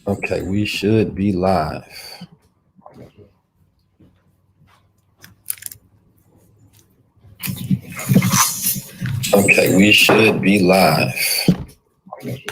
Okay, we should be live. Okay, we should be live. Okay.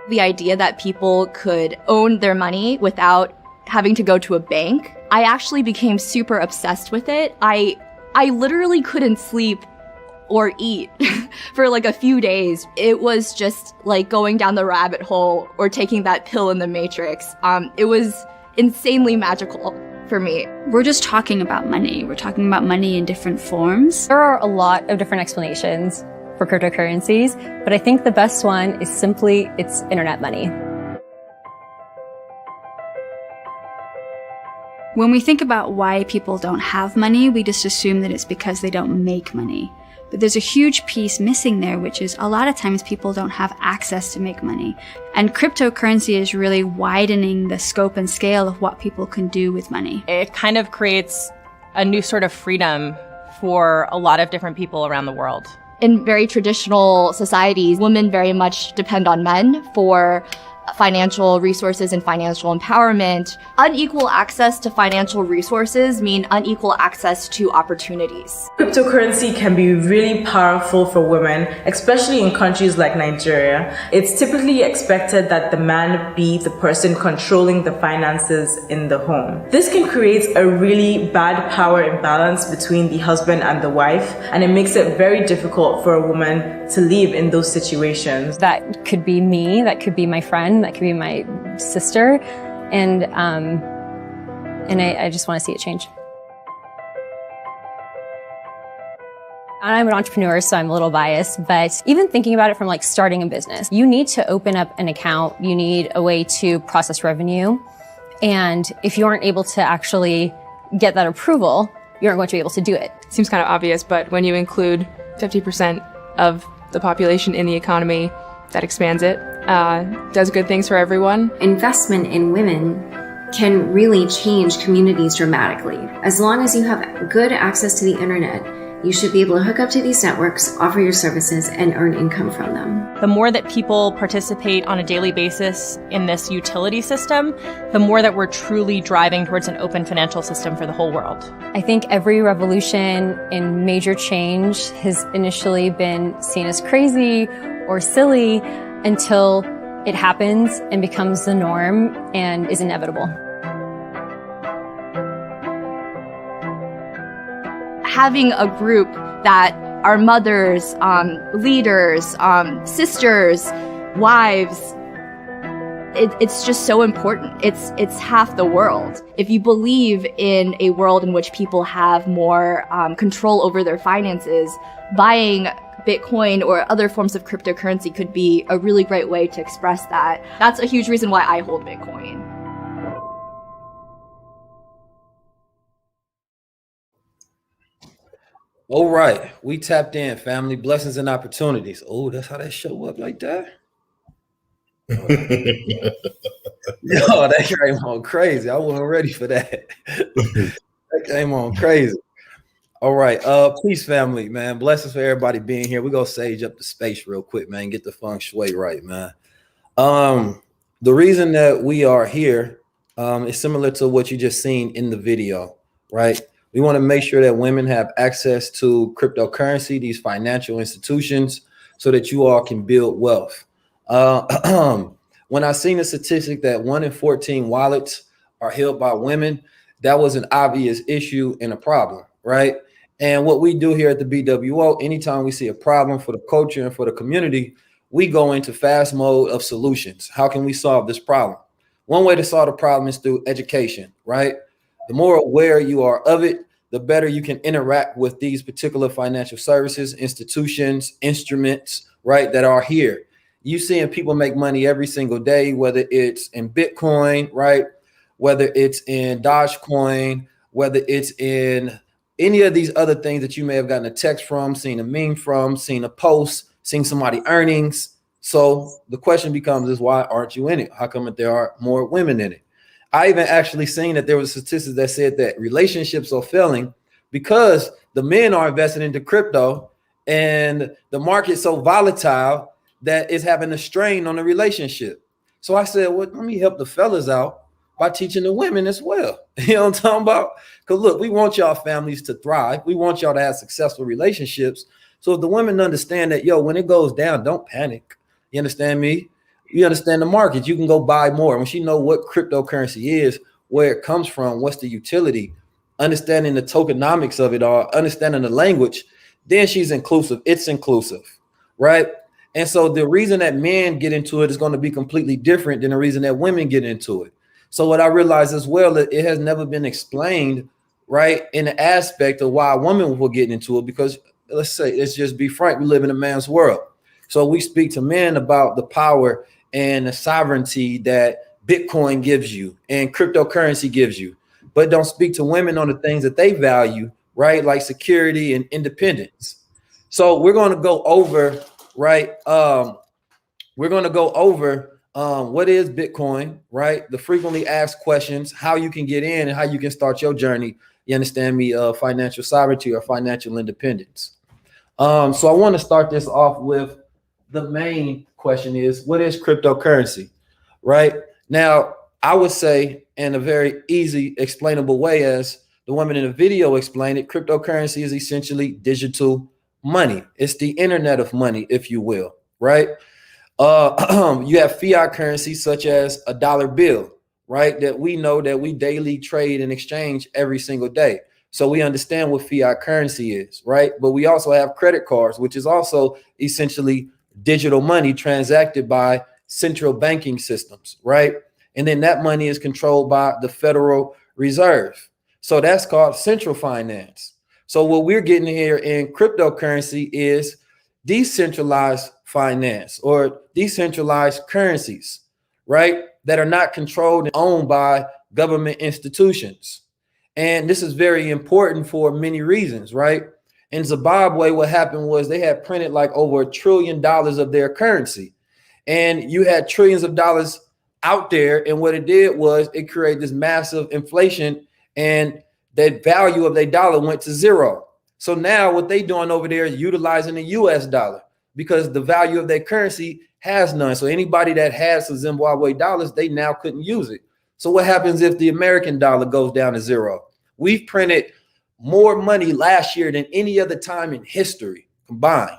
The idea that people could own their money without having to go to a bank, I actually became super obsessed with it. I literally couldn't sleep or eat for like a few days. It was just like going down the rabbit hole or taking that pill in the Matrix. It was insanely magical for me. We're just talking about money. We're talking about money in different forms. There are a lot of different explanations for cryptocurrencies, but I think the best one is simply it's internet money. When we think about why people don't have money, we just assume that it's because they don't make money. But there's a huge piece missing there, which is a lot of times people don't have access to make money. And cryptocurrency is really widening the scope and scale of what people can do with money. It kind of creates a new sort of freedom for a lot of different people around the world. In very traditional societies, women very much depend on men for financial resources and financial empowerment. Unequal access to financial resources mean unequal access to opportunities. Cryptocurrency can be really powerful for women, especially in countries like Nigeria. It's typically expected that the man be the person controlling the finances in the home. This can create a really bad power imbalance between the husband and the wife, and it makes it very difficult for a woman to live in those situations. That could be me, that could be my friend, that could be my sister, and I just want to see it change. I'm an entrepreneur, so I'm a little biased, but even thinking about it from like starting a business, you need to open up an account, you need a way to process revenue, and if you aren't able to actually get that approval, you aren't going to be able to do it. Seems kind of obvious, but when you include 50% of the population in the economy, that expands it, does good things for everyone. Investment in women can really change communities dramatically. As long as you have good access to the internet, you should be able to hook up to these networks, offer your services, and earn income from them. The more that people participate on a daily basis in this utility system, the more that we're truly driving towards an open financial system for the whole world. I think every revolution and major change has initially been seen as crazy or silly until it happens and becomes the norm and is inevitable. Having a group that are mothers, leaders, sisters, wives, it's just so important. It's half the world. If you believe in a world in which people have more control over their finances, buying Bitcoin or other forms of cryptocurrency could be a really great way to express that. That's a huge reason why I hold Bitcoin. All right, we tapped in, family. Blessings and opportunities. Oh, that's how they show up like that. Yo, that came on crazy. I wasn't ready for that. That came on crazy. All right, peace, family, man. Blessings for everybody being here. We're gonna sage up the space real quick, man. Get the feng shui right, man. The reason that we are here is similar to what you just seen in the video, right? We want to make sure that women have access to cryptocurrency, these financial institutions, so that you all can build wealth. When I seen the statistic that 1 in 14 wallets are held by women, that was an obvious issue and a problem, right? And what we do here at the BWO, anytime we see a problem for the culture and for the community, we go into fast mode of solutions. How can we solve this problem? One way to solve the problem is through education, right? The more aware you are of it, the better you can interact with these particular financial services, institutions, instruments, right, that are here. You seeing people make money every single day, whether it's in Bitcoin, right? Whether it's in Dogecoin, whether it's in any of these other things that you may have gotten a text from, seen a meme from, seen a post, seen somebody earnings. So the question becomes is why aren't you in it? How come there are more women in it? I even actually seen that there was statistics that said that relationships are failing because the men are investing into crypto and the market's so volatile that it's having a strain on the relationship. So I said, well, let me help the fellas out by teaching the women as well. You know what I'm talking about? Because look, we want y'all families to thrive. We want y'all to have successful relationships. So if the women understand that, yo, when it goes down, don't panic. You understand me? You understand the market. You can go buy more. When she know what cryptocurrency is, where it comes from, what's the utility, understanding the tokenomics of it all, understanding the language, then she's inclusive. It's inclusive, right? And so the reason that men get into it is going to be completely different than the reason that women get into it. So what I realized as well, that it has never been explained, right, in the aspect of why a woman will get into it, because let's just be frank, we live in a man's world. So we speak to men about the power and the sovereignty that Bitcoin gives you and cryptocurrency gives you, but don't speak to women on the things that they value, right, like security and independence. So we're going to go over, right, what is Bitcoin, right? The frequently asked questions, how you can get in and how you can start your journey. You understand me? Financial sovereignty or financial independence. So I want to start this off with the main question is, what is cryptocurrency, right? Now, I would say in a very easy, explainable way, as the woman in the video explained it, cryptocurrency is essentially digital money. It's the internet of money, if you will, right? You have fiat currency such as a dollar bill, right? That we know that we daily trade and exchange every single day. So we understand what fiat currency is, right? But we also have credit cards, which is also essentially digital money transacted by central banking systems, right? And then that money is controlled by the Federal Reserve. So that's called central finance. So what we're getting here in cryptocurrency is decentralized finance or decentralized currencies, right? That are not controlled and owned by government institutions. And this is very important for many reasons, right? In Zimbabwe, what happened was they had printed like over $1 trillion of their currency. And you had trillions of dollars out there. And what it did was it created this massive inflation and the value of their dollar went to zero. So now what they doing over there is utilizing the US dollar because the value of their currency has none. So anybody that has some Zimbabwe dollars, they now couldn't use it. So what happens if the American dollar goes down to zero? We've printed more money last year than any other time in history combined,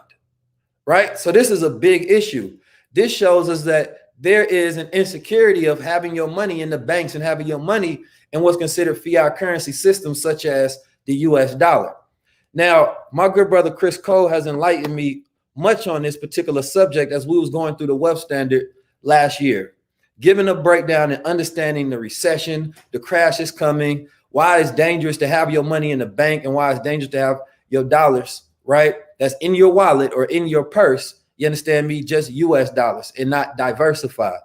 right? So this is a big issue. This shows us that there is an insecurity of having your money in the banks and having your money in what's considered fiat currency systems such as the US dollar. Now, my good brother Chris Cole has enlightened me much on this particular subject as we was going through the wealth standard last year, giving a breakdown and understanding the recession, the crash is coming, why it's dangerous to have your money in the bank and why it's dangerous to have your dollars, right? That's in your wallet or in your purse. You understand me? Just US dollars and not diversified.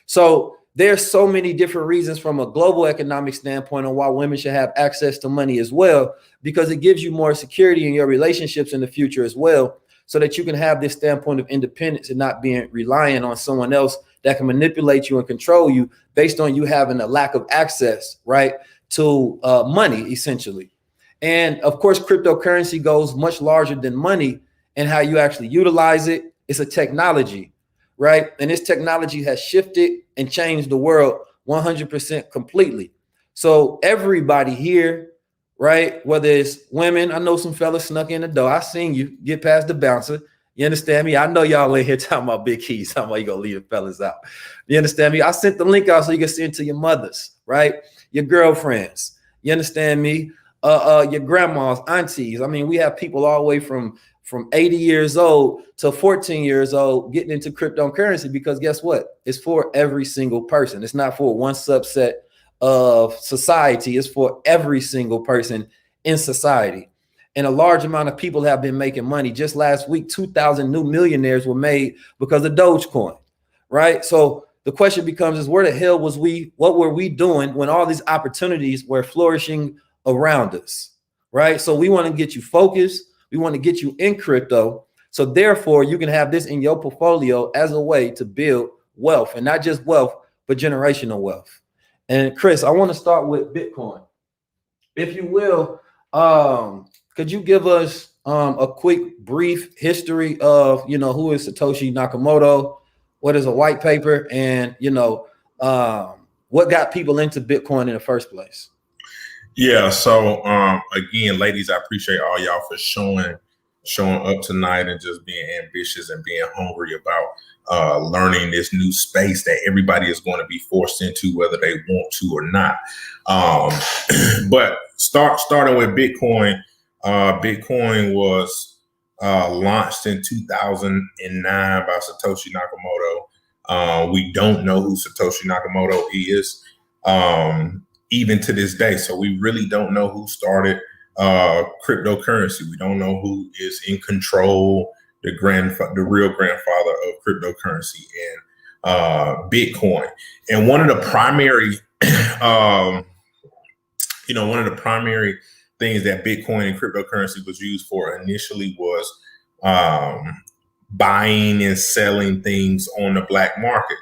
So there's so many different reasons from a global economic standpoint on why women should have access to money as well, because it gives you more security in your relationships in the future as well, so that you can have this standpoint of independence and not being reliant on someone else that can manipulate you and control you based on you having a lack of access, right, to money, essentially. And of course, cryptocurrency goes much larger than money and how you actually utilize it. It's a technology, right? And this technology has shifted and changed the world 100% completely. So everybody here, right, whether it's women, I know some fellas snuck in the door. I seen you get past the bouncer. You understand me? I know y'all in here talking about big keys. Talking about you gonna leave the fellas out. You understand me? I sent the link out so you can send it to your mothers, right? Your girlfriends. You understand me? your grandmas, aunties. I mean, we have people all the way from 80 years old to 14 years old getting into cryptocurrency, because guess what? It's for every single person. It's not for one subset of society. It's for every single person in society. And a large amount of people have been making money. Just last week, 2,000 new millionaires were made because of Dogecoin, right? So the question becomes is, where the hell was we? What were we doing when all these opportunities were flourishing around us, right? So we want to get you focused. We want to get you in crypto. So therefore, you can have this in your portfolio as a way to build wealth, and not just wealth, but generational wealth. And Chris, I want to start with Bitcoin. If you will, could you give us a quick, brief history of, who is Satoshi Nakamoto? What is a white paper? And, what got people into Bitcoin in the first place? Yeah. So again, ladies, I appreciate all y'all for showing up tonight and just being ambitious and being hungry about learning this new space that everybody is going to be forced into, whether they want to or not. But starting with Bitcoin, Bitcoin was launched in 2009 by Satoshi Nakamoto. We don't know who Satoshi Nakamoto is. Even to this day. So we really don't know who started cryptocurrency. We don't know who is in control, the real grandfather of cryptocurrency and Bitcoin. And one of the primary, one of the primary things that Bitcoin and cryptocurrency was used for initially was buying and selling things on the black market.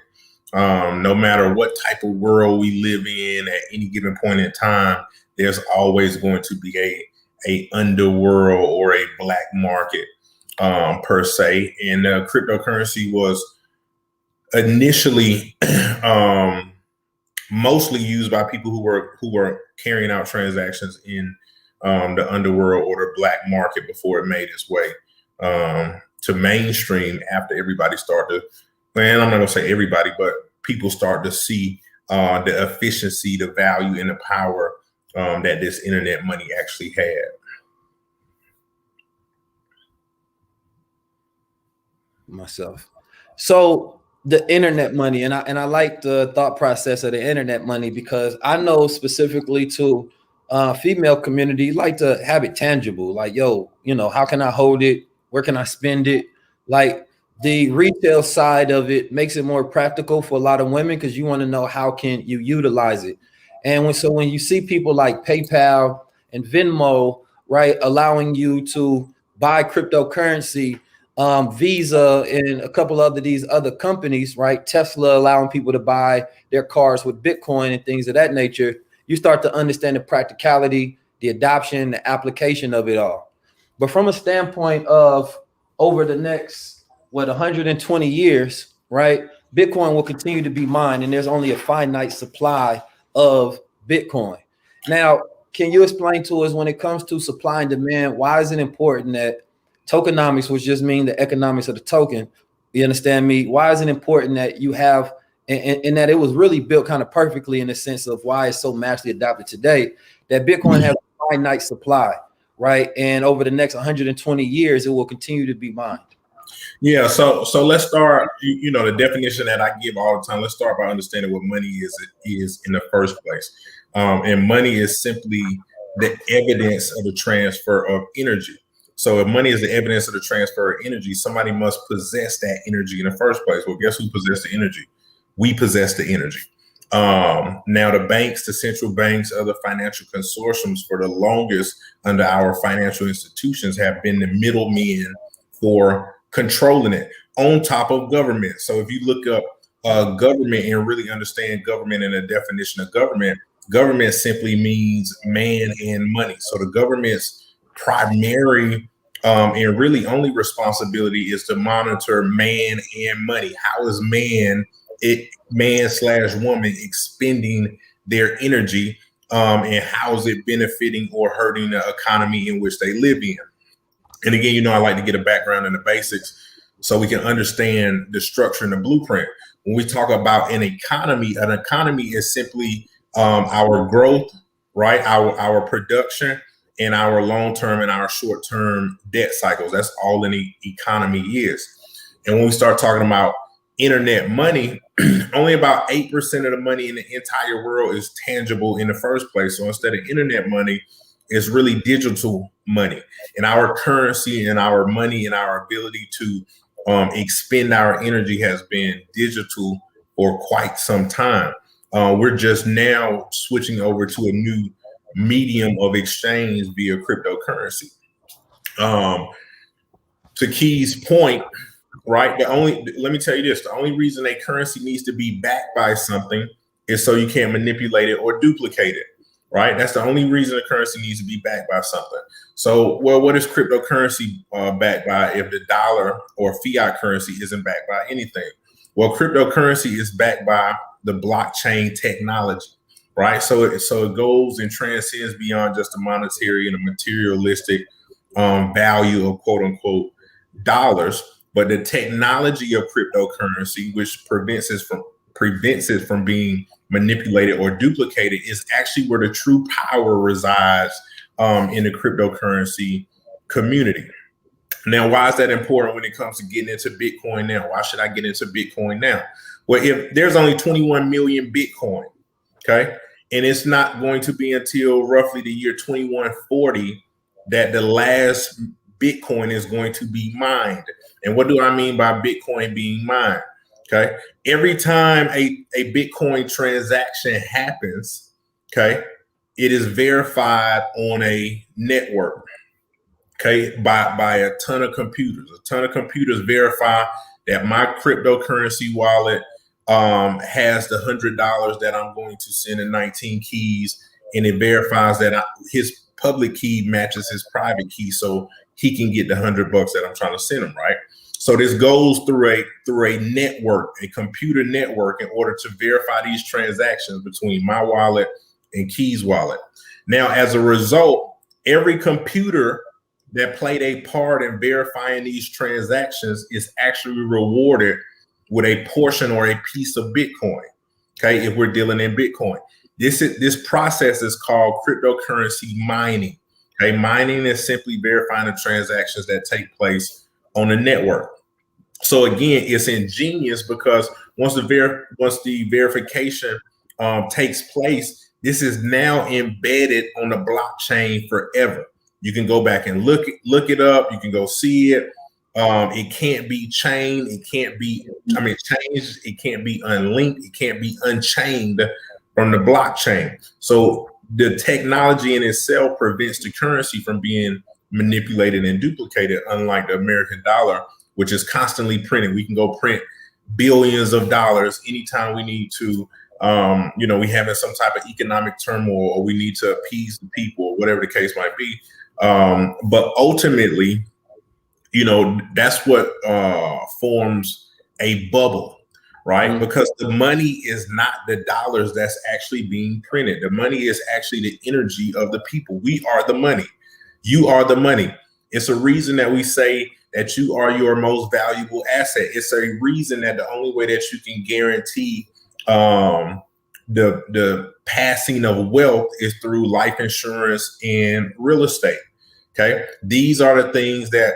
No matter what type of world we live in at any given point in time, there's always going to be a underworld or a black market per se. And cryptocurrency was initially mostly used by people who were carrying out transactions in the underworld or the black market before it made its way to mainstream after everybody started to, and I'm not gonna say everybody, but people start to see the efficiency, the value, and the power that this internet money actually had. Myself. So the internet money, and I like the thought process of the internet money, because I know specifically to female community like to have it tangible. Like, yo, how can I hold it? Where can I spend it? Like, the retail side of it makes it more practical for a lot of women, because you want to know how can you utilize it. And when you see people like PayPal and Venmo, right, allowing you to buy cryptocurrency, Visa and a couple of these other companies, right, Tesla allowing people to buy their cars with Bitcoin and things of that nature, you start to understand the practicality, the adoption, the application of it all. But from a standpoint of over the next 120 years, right, Bitcoin will continue to be mined, and there's only a finite supply of Bitcoin. Now, can you explain to us, when it comes to supply and demand, why is it important that tokenomics, which just means the economics of the token, you understand me? Why is it important that you have, and that it was really built kind of perfectly in the sense of why it's so massively adopted today, that Bitcoin has a finite supply, right? And over the next 120 years, it will continue to be mined. Yeah, so let's start, the definition that I give all the time. Let's start by understanding what money is in the first place. And money is simply the evidence of the transfer of energy. So if money is the evidence of the transfer of energy, somebody must possess that energy in the first place. Well, guess who possessed the energy? We possess the energy. Now the banks, the central banks, other financial consortiums for the longest under our financial institutions have been the middlemen for controlling it on top of government. So if you look up government and really understand government and the definition of government, government simply means man and money. So the government's primary and really only responsibility is to monitor man and money. How is man/woman expending their energy, and how is it benefiting or hurting the economy in which they live in? And again, I like to get a background in the basics so we can understand the structure and the blueprint. When we talk about an economy is simply our growth, right? Our production in our long-term and our short-term debt cycles. That's all an economy is. And when we start talking about internet money, only about 8% of the money in the entire world is tangible in the first place. So instead of internet money, it's really digital money. And our currency and our money and our ability to expend our energy has been digital for quite some time. We're just now switching over to a new medium of exchange via cryptocurrency. To Key's point, right? Let me tell you this, the only reason a currency needs to be backed by something is so you can't manipulate it or duplicate it, right? That's the only reason a currency needs to be backed by something. So, well, what is cryptocurrency backed by if the dollar or fiat currency isn't backed by anything? Well, cryptocurrency is backed by the blockchain technology, right? So it goes and transcends beyond just the monetary and the materialistic value of quote unquote dollars, but the technology of cryptocurrency, which prevents it from being manipulated or duplicated, is actually where the true power resides in the cryptocurrency community. Now, why is that important when it comes to getting into Bitcoin now? Why should I get into Bitcoin now? Well, if there's only 21 million Bitcoin, okay, and it's not going to be until roughly the year 2140 that the last Bitcoin is going to be mined. And what do I mean by Bitcoin being mined? Okay, every time a Bitcoin transaction happens, okay, it is verified on a network, okay, by a ton of computers. A ton of computers verify that my cryptocurrency wallet has the $100 that I'm going to send in 19 keys, and it verifies that his public key matches his private key, so he can get the $100 that I'm trying to send him, right? So this goes through a network, a computer network, in order to verify these transactions between my wallet and Key's wallet. Now, as a result, every computer that played a part in verifying these transactions is actually rewarded with a portion or a piece of Bitcoin. Okay, if we're dealing in Bitcoin, this process is called cryptocurrency mining. Okay, mining is simply verifying the transactions that take place on the network. So again, it's ingenious because once the verification takes place, this is now embedded on the blockchain forever. You can go back and look it up. You can go see it. It can't be chained. It can't be, changed. It can't be unlinked. It can't be unchained from the blockchain. So the technology in itself prevents the currency from being manipulated and duplicated, unlike the American dollar, which is constantly printed. We can go print billions of dollars anytime we need to. We having some type of economic turmoil, or we need to appease the people, or whatever the case might be. But ultimately, that's what forms a bubble, right? Mm-hmm. Because the money is not the dollars that's actually being printed. The money is actually the energy of the people. We are the money. You are the money. It's a reason that we say that you are your most valuable asset. It's a reason that the only way that you can guarantee the passing of wealth is through life insurance and real estate. Okay, these are the things that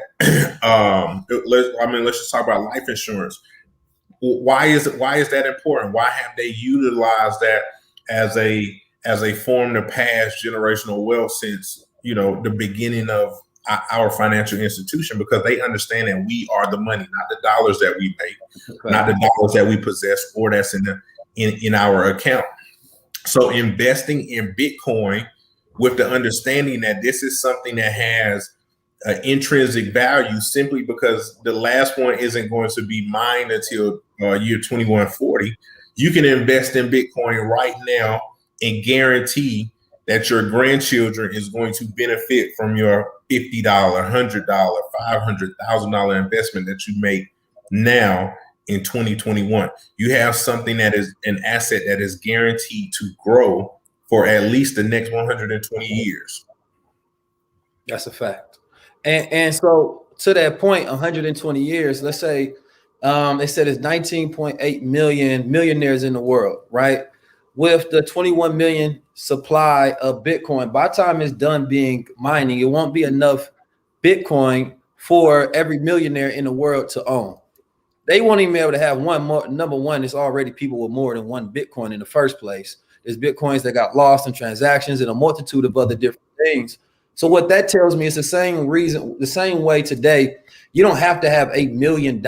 let's just talk about life insurance. Why is that important? Why have they utilized that as a form to pass generational wealth since the beginning of our financial institution? Because they understand that we are the money, not the dollars that we make, not the dollars that we possess or that's in our account. So investing in Bitcoin with the understanding that this is something that has an intrinsic value, simply because the last one isn't going to be mined until year 2140. You can invest in Bitcoin right now and guarantee that your grandchildren is going to benefit from your $50, $100, $500,000 investment that you make now in 2021. You have something that is an asset that is guaranteed to grow for at least the next 120 years. That's a fact. And so to that point, 120 years, let's say they said it's 19.8 million millionaires in the world, right? with the 21 million supply of Bitcoin, by the time it's done being mining, it won't be enough Bitcoin for every millionaire in the world to own. They won't even be able to have one more. Number one, it's already people with more than one Bitcoin in the first place. There's Bitcoins that got lost in transactions and a multitude of other different things. So what that tells me is the same reason, the same way today, you don't have to have $8 million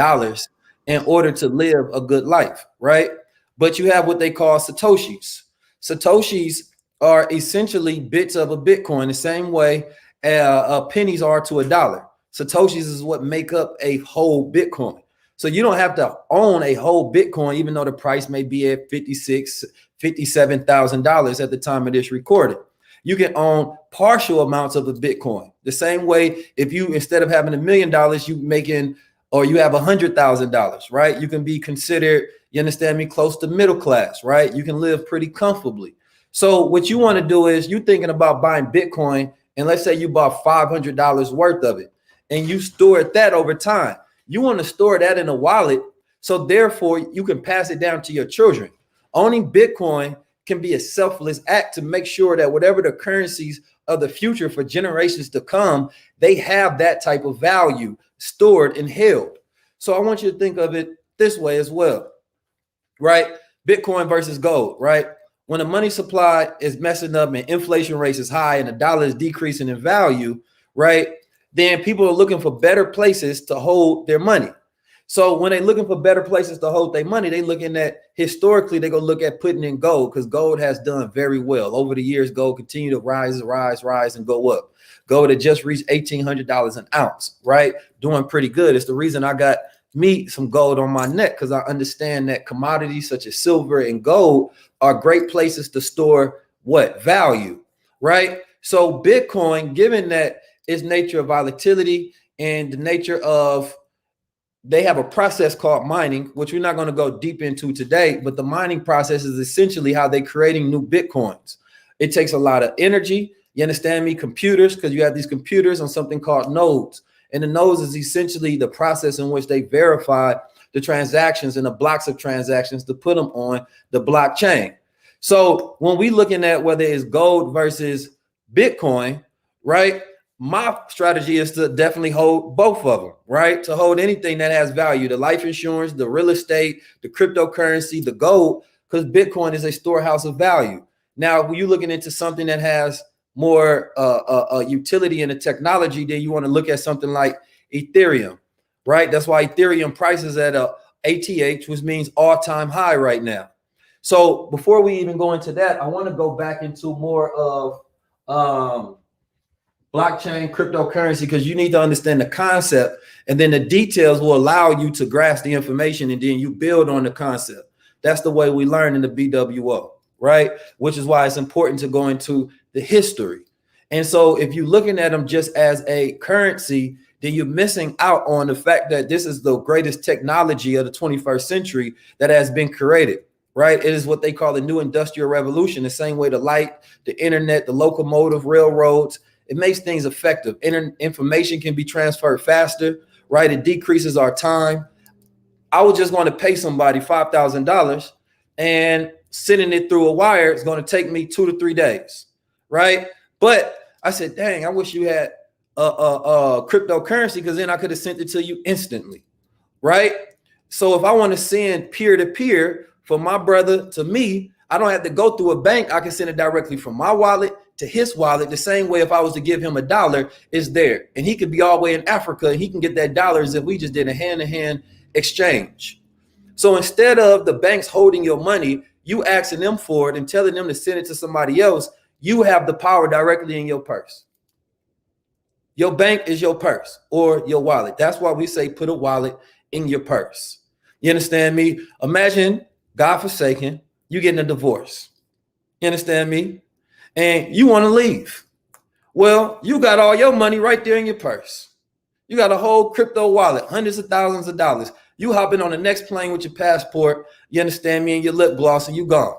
in order to live a good life, right? But you have what they call Satoshis. Satoshis are essentially bits of a Bitcoin, the same way pennies are to a dollar. Satoshis is what make up a whole Bitcoin. So you don't have to own a whole Bitcoin, even though the price may be at $56,000, $57,000 at the time of this recording. You can own partial amounts of a Bitcoin. The same way, if you, instead of having $1 million, you making, or you have $100,000, right? You can be considered, you understand me, close to middle class, right? You can live pretty comfortably. So what you want to do is you're thinking about buying Bitcoin, and let's say you bought $500 worth of it, and you stored that over time. You want to store that in a wallet, so therefore you can pass it down to your children. Owning Bitcoin can be a selfless act to make sure that whatever the currencies of the future for generations to come, they have that type of value stored and held. So I want you to think of it this way as well, right? Bitcoin versus gold, right? When the money supply is messing up and inflation rate is high and the dollar is decreasing in value, right? Then people are looking for better places to hold their money. So when they're looking for better places to hold their money, they looking at, historically, they go look at putting in gold, because gold has done very well. Over the years, gold continued to rise, and go up. Gold had just reached $1,800 an ounce, right? Doing pretty good. It's the reason I got me some gold on my neck, because I understand that commodities such as silver and gold are great places to store what? Value, right? So Bitcoin, given that its nature of volatility and the nature of, they have a process called mining, which we're not going to go deep into today, but the mining process is essentially how they're creating new Bitcoins. It takes a lot of energy. You understand me? Computers, because you have these computers on something called nodes. And the nodes is essentially the process in which they verify the transactions and the blocks of transactions to put them on the blockchain. So when we looking at whether it's gold versus Bitcoin, right? My strategy is to definitely hold both of them, right? To hold anything that has value, the life insurance, the real estate, the cryptocurrency, the gold, because Bitcoin is a storehouse of value. Now, when you're looking into something that has more utility in the technology, then you want to look at something like Ethereum, right? That's why Ethereum prices at ATH, which means all-time high right now. So before we even go into that, I want to go back into more of blockchain, cryptocurrency, because you need to understand the concept, and then the details will allow you to grasp the information, and then you build on the concept. That's the way we learn in the BWO, right? Which is why it's important to go into the history. And so if you're looking at them just as a currency, then you're missing out on the fact that this is the greatest technology of the 21st century that has been created, right? It is what they call the new industrial revolution, the same way the light, the internet, the locomotive, railroads. It makes things effective. Information can be transferred faster, right? It decreases our time. I was just going to pay somebody $5,000, and sending it through a wire is going to take me 2 to 3 days, right? But I said, dang, I wish you had a cryptocurrency, because then I could have sent it to you instantly, right? So if I want to send peer-to-peer from my brother to me, I don't have to go through a bank. I can send it directly from my wallet to his wallet, the same way if I was to give him $1, it's there. And he could be all the way in Africa, and he can get that dollar as if we just did a hand-to-hand exchange. So instead of the banks holding your money, you asking them for it and telling them to send it to somebody else, you have the power directly in your purse. Your bank is your purse or your wallet. That's why we say put a wallet in your purse. You understand me? Imagine, God forsaken, you getting a divorce. You understand me? And you want to leave. Well, you got all your money right there in your purse. You got a whole crypto wallet, hundreds of thousands of dollars. You hopping on the next plane with your passport, you understand me, and your lip gloss, and you gone.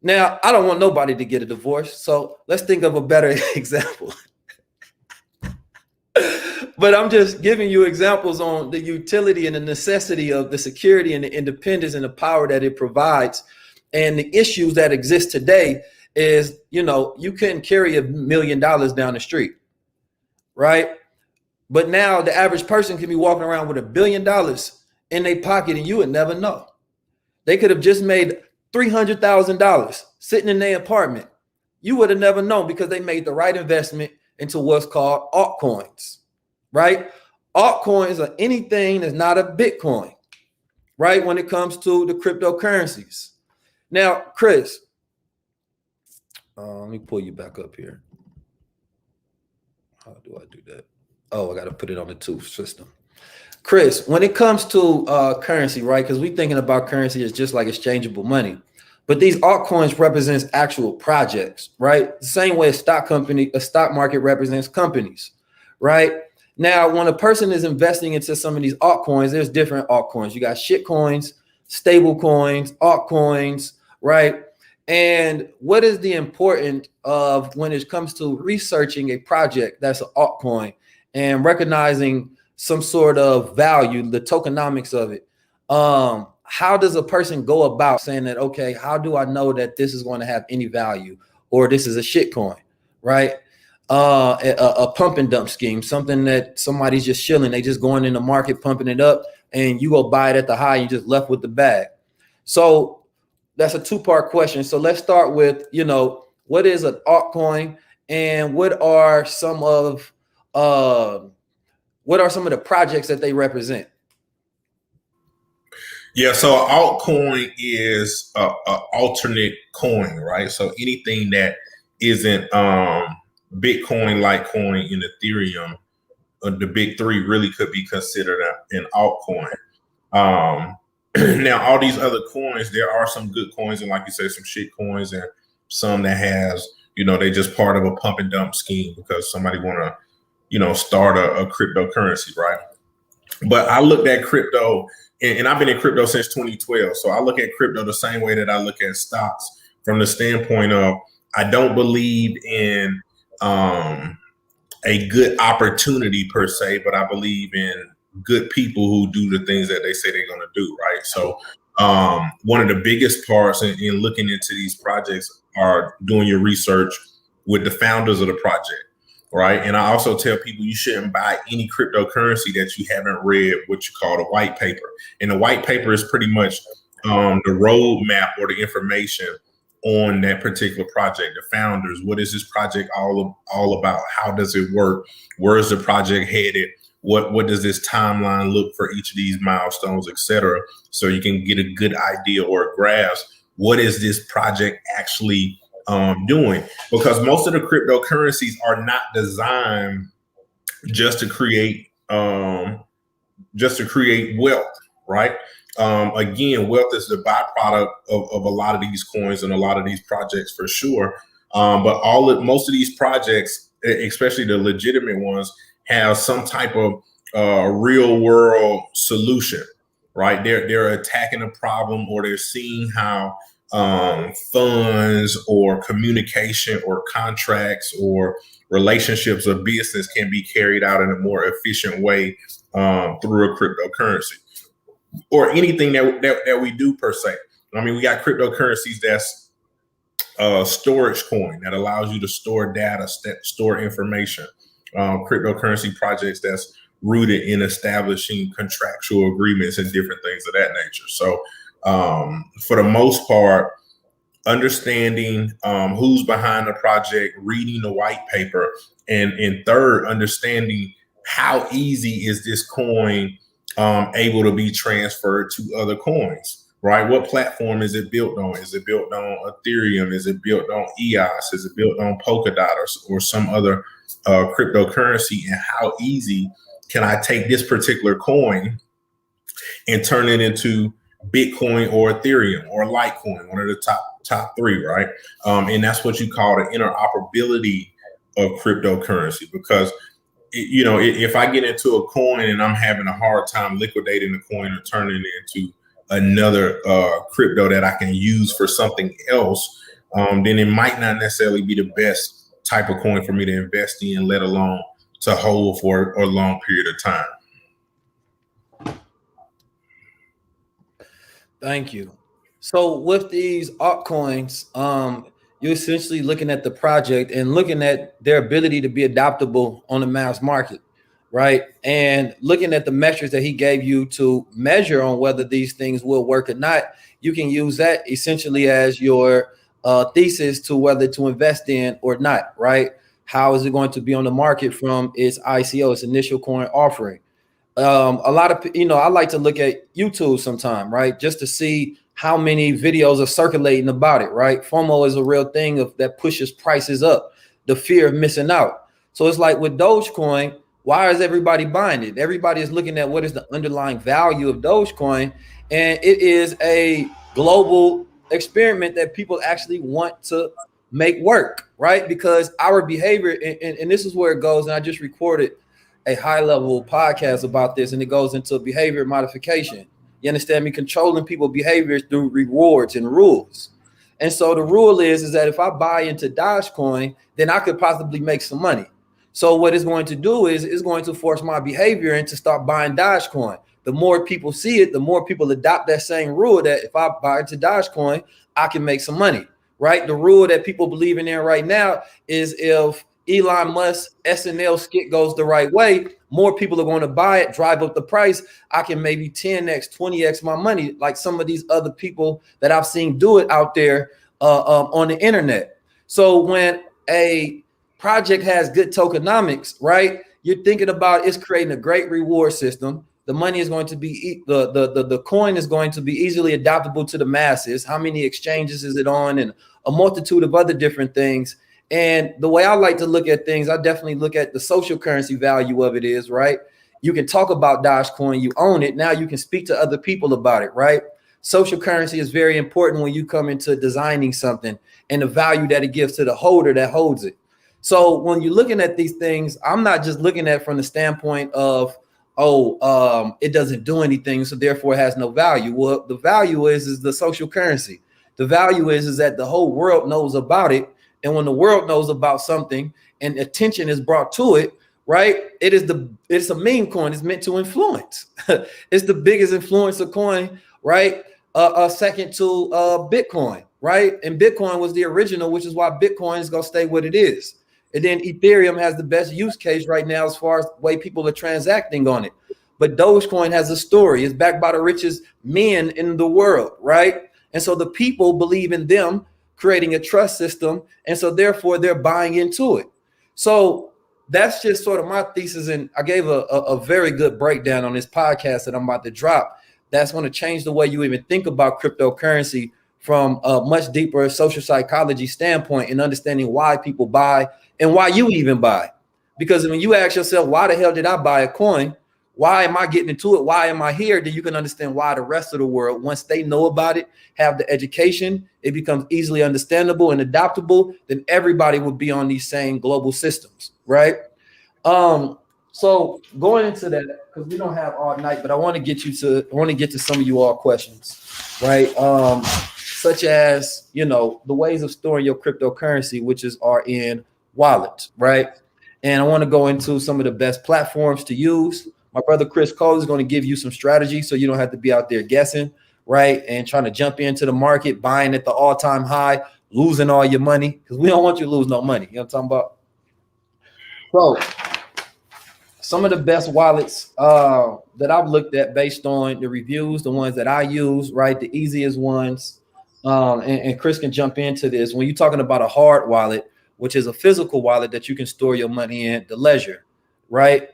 Now, I don't want nobody to get a divorce, so let's think of a better example. But I'm just giving you examples on the utility and the necessity of the security and the independence and the power that it provides And the issues that exist today is, you know, you couldn't carry $1 million down the street, right? But now the average person can be walking around with $1 billion in their pocket and you would never know. They could have just made $300,000 sitting in their apartment. You would have never known because they made the right investment into what's called altcoins, right? Altcoins are anything that's not a Bitcoin, right? When it comes to the cryptocurrencies. Now, Chris, let me pull you back up here. How do I do that? Oh, I got to put it on the two system. Chris, when it comes to currency, right? Because we're thinking about currency as just like exchangeable money. But these altcoins represents actual projects, right? The same way a stock market represents companies, right? Now, when a person is investing into some of these altcoins, there's different altcoins. You got shit coins, stable coins, altcoins, right? And what is the importance of when it comes to researching a project that's an altcoin and recognizing some sort of value, the tokenomics of it? How does a person go about saying that, okay, how do I know that this is going to have any value or this is a shit coin, right? A pump and dump scheme, something that somebody's just shilling. They just going in the market, pumping it up, and you go buy it at the high and you just left with the bag. So that's a two-part question. So let's start with, you know, what is an altcoin and what are some of the projects that they represent? Yeah, so altcoin is a alternate coin, right? So anything that isn't Bitcoin, Litecoin, and Ethereum, the big three really could be considered an altcoin. Now, all these other coins, there are some good coins, and like you said, some shit coins, and some that has, you know, they just part of a pump and dump scheme because somebody want to, you know, start a cryptocurrency, right? But I looked at crypto, and I've been in crypto since 2012. So I look at crypto the same way that I look at stocks, from the standpoint of I don't believe in a good opportunity per se, but I believe in good people who do the things that they say they're going to do, right? So one of the biggest parts in looking into these projects are doing your research with the founders of the project, right? And I also tell people you shouldn't buy any cryptocurrency that you haven't read what you call the white paper. And the white paper is pretty much the roadmap or the information on that particular project, the founders. What is this project all about? How does it work? Where is the project headed? What does this timeline look for each of these milestones, et cetera? So you can get a good idea or a grasp. What is this project actually doing? Because most of the cryptocurrencies are not designed just to create wealth, right? Again, wealth is the byproduct of a lot of these coins and a lot of these projects for sure. But most of these projects, especially the legitimate ones, have some type of real world solution, right? They're attacking a problem, or they're seeing how funds or communication or contracts or relationships or business can be carried out in a more efficient way through a cryptocurrency or anything that we do per se. I mean, we got cryptocurrencies that's storage coin that allows you to store data, store information. Cryptocurrency projects that's rooted in establishing contractual agreements and different things of that nature. So for the most part, understanding who's behind the project, reading the white paper, and third, understanding how easy is this coin able to be transferred to other coins, right? What platform is it built on? Is it built on Ethereum? Is it built on EOS? Is it built on Polkadot or some other cryptocurrency? And how easy can I take this particular coin and turn it into Bitcoin or Ethereum or Litecoin, one of the top three, right? And that's what you call the interoperability of cryptocurrency. Because if I get into a coin and I'm having a hard time liquidating the coin or turning it into another crypto that I can use for something else, then it might not necessarily be the best type of coin for me to invest in, let alone to hold for a long period of time. Thank you. So with these altcoins, you're essentially looking at the project and looking at their ability to be adaptable on the mass market, right? And looking at the metrics that he gave you to measure on whether these things will work or not, you can use that essentially as your thesis to whether to invest in or not, right? How is it going to be on the market from its ICO, its initial coin offering? A lot of, I like to look at YouTube sometime, right? Just to see how many videos are circulating about it, right? FOMO is a real thing that pushes prices up, the fear of missing out. So it's like with Dogecoin, why is everybody buying it? Everybody is looking at what is the underlying value of Dogecoin, and it is a global experiment that people actually want to make work, right? Because our behavior, and this is where it goes, and I just recorded a high level podcast about this, and it goes into behavior modification. You understand me? Controlling people's behaviors through rewards and rules. And so the rule is that if I buy into Dogecoin, then I could possibly make some money. So what it's going to do is it's going to force my behavior into start buying Dogecoin. The more people see it, the more people adopt that same rule that if I buy into Dogecoin, I can make some money, right? The rule that people believe in there right now is if Elon Musk SNL skit goes the right way, more people are going to buy it, drive up the price. I can maybe 10x, 20x my money, like some of these other people that I've seen do it out there on the internet. So when a project has good tokenomics, right, you're thinking about it's creating a great reward system. The money is going to be the coin is going to be easily adaptable to the masses. How many exchanges is it on, and a multitude of other different things. And the way I like to look at things, I definitely look at the social currency value of it is, right? You can talk about Dogecoin, you own it. Now you can speak to other people about it, right? Social currency is very important when you come into designing something and the value that it gives to the holder that holds it. So when you're looking at these things, I'm not just looking at it from the standpoint of, it doesn't do anything, so therefore it has no value. Well, the value is the social currency. The value is that the whole world knows about it. And when the world knows about something and attention is brought to it, right? It's a meme coin. It's meant to influence. It's the biggest influencer coin, right? Second to Bitcoin, right? And Bitcoin was the original, which is why Bitcoin is gonna stay what it is. And then Ethereum has the best use case right now as far as the way people are transacting on it. But Dogecoin has a story. It's backed by the richest men in the world, right? And so the people believe in them, creating a trust system, and so therefore they're buying into it. So that's just sort of my thesis, and I gave a very good breakdown on this podcast that I'm about to drop. That's going to change the way you even think about cryptocurrency from a much deeper social psychology standpoint, and understanding why people buy and why you even buy. Because when you ask yourself, why the hell did I buy a coin? Why am I getting into it? Why am I here? Then you can understand why the rest of the world, once they know about it, have the education, it becomes easily understandable and adaptable, then everybody will be on these same global systems, right? So going into that, because we don't have all night, but I want to get to some of you all questions, right? Such as, the ways of storing your cryptocurrency, which are in wallets, right? And I want to go into some of the best platforms to use. My brother Chris Cole is going to give you some strategy so you don't have to be out there guessing, right? And trying to jump into the market, buying at the all-time high, losing all your money, because we don't want you to lose no money. You know what I'm talking about? So some of the best wallets that I've looked at based on the reviews, the ones that I use, right? The easiest ones. And Chris can jump into this. When you're talking about a hard wallet, which is a physical wallet that you can store your money in, the Ledger, right?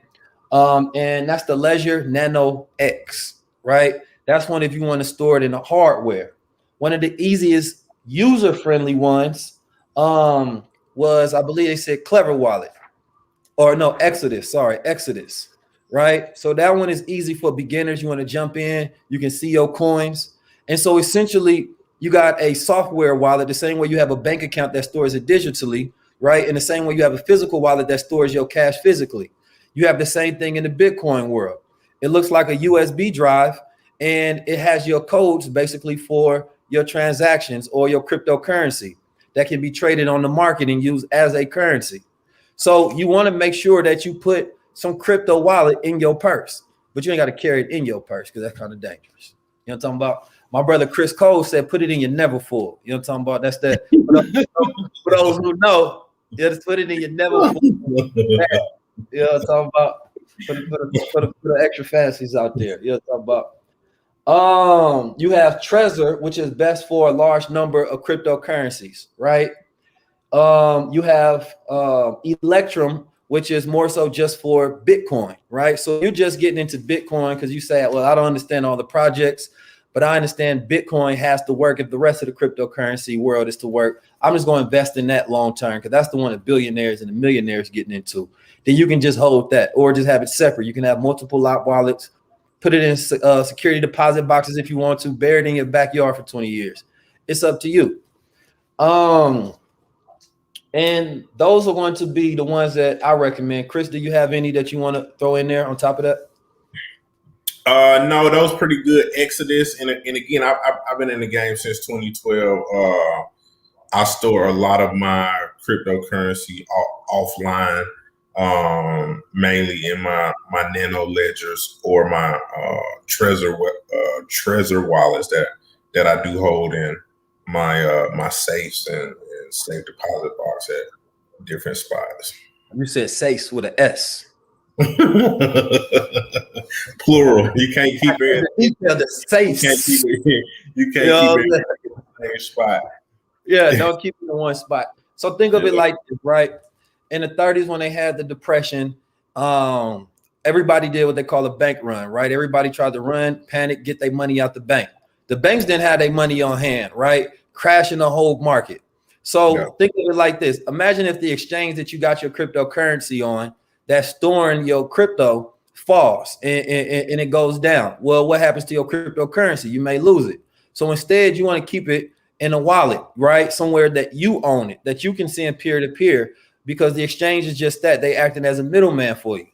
And that's the Ledger Nano X, right? That's one if you want to store it in the hardware. One of the easiest user-friendly ones was, I believe they said Clever Wallet, or no, Exodus, right? So that one is easy for beginners. You want to jump in, you can see your coins. And so essentially you got a software wallet, the same way you have a bank account that stores it digitally, right? In the same way you have a physical wallet that stores your cash physically. You have the same thing in the Bitcoin world. It looks like a USB drive, and it has your codes basically for your transactions or your cryptocurrency that can be traded on the market and used as a currency. So you want to make sure that you put some crypto wallet in your purse, but you ain't got to carry it in your purse because that's kind of dangerous. You know what I'm talking My brother Chris Cole said, put it in your never full. You know what I'm talking about? That's that. For those who know, just put it in your never full. You know what I'm talking about? For the extra fantasies out there. You know what I'm talking about? You have Trezor, which is best for a large number of cryptocurrencies, right? You have Electrum, which is more so just for Bitcoin, right? So you're just getting into Bitcoin because you say, well, I don't understand all the projects, but I understand Bitcoin has to work if the rest of the cryptocurrency world is to work. I'm just going to invest in that long term because that's the one that billionaires and the millionaires getting into. Then you can just hold that or just have it separate. You can have multiple lot wallets, put it in security deposit boxes if you want to, bury it in your backyard for 20 years. It's up to you. And those are going to be the ones that I recommend. Chris, do you have any that you want to throw in there on top of that? No, those pretty good. Exodus, and again, I've been in the game since 2012. I store a lot of my cryptocurrency offline, mainly in my nano ledgers or my Trezor wallets that I do hold in my safes and safe deposit box at different spots. You said safes with an S. Plural. You can't keep it. The safes. You can't keep it in the same spot. Yeah, don't keep it in one spot. So think of it like this, right? In the 30s, when they had the Depression, everybody did what they call a bank run, right? Everybody tried to run, panic, get their money out the bank. The banks didn't have their money on hand, right? Crashing the whole market. So think of it like this. Imagine if the exchange that you got your cryptocurrency on that's storing your crypto falls and it goes down. Well, what happens to your cryptocurrency? You may lose it. So instead, you want to keep it in a wallet, right? Somewhere that you own it, that you can send peer to peer, because the exchange is just that. They acting as a middleman for you.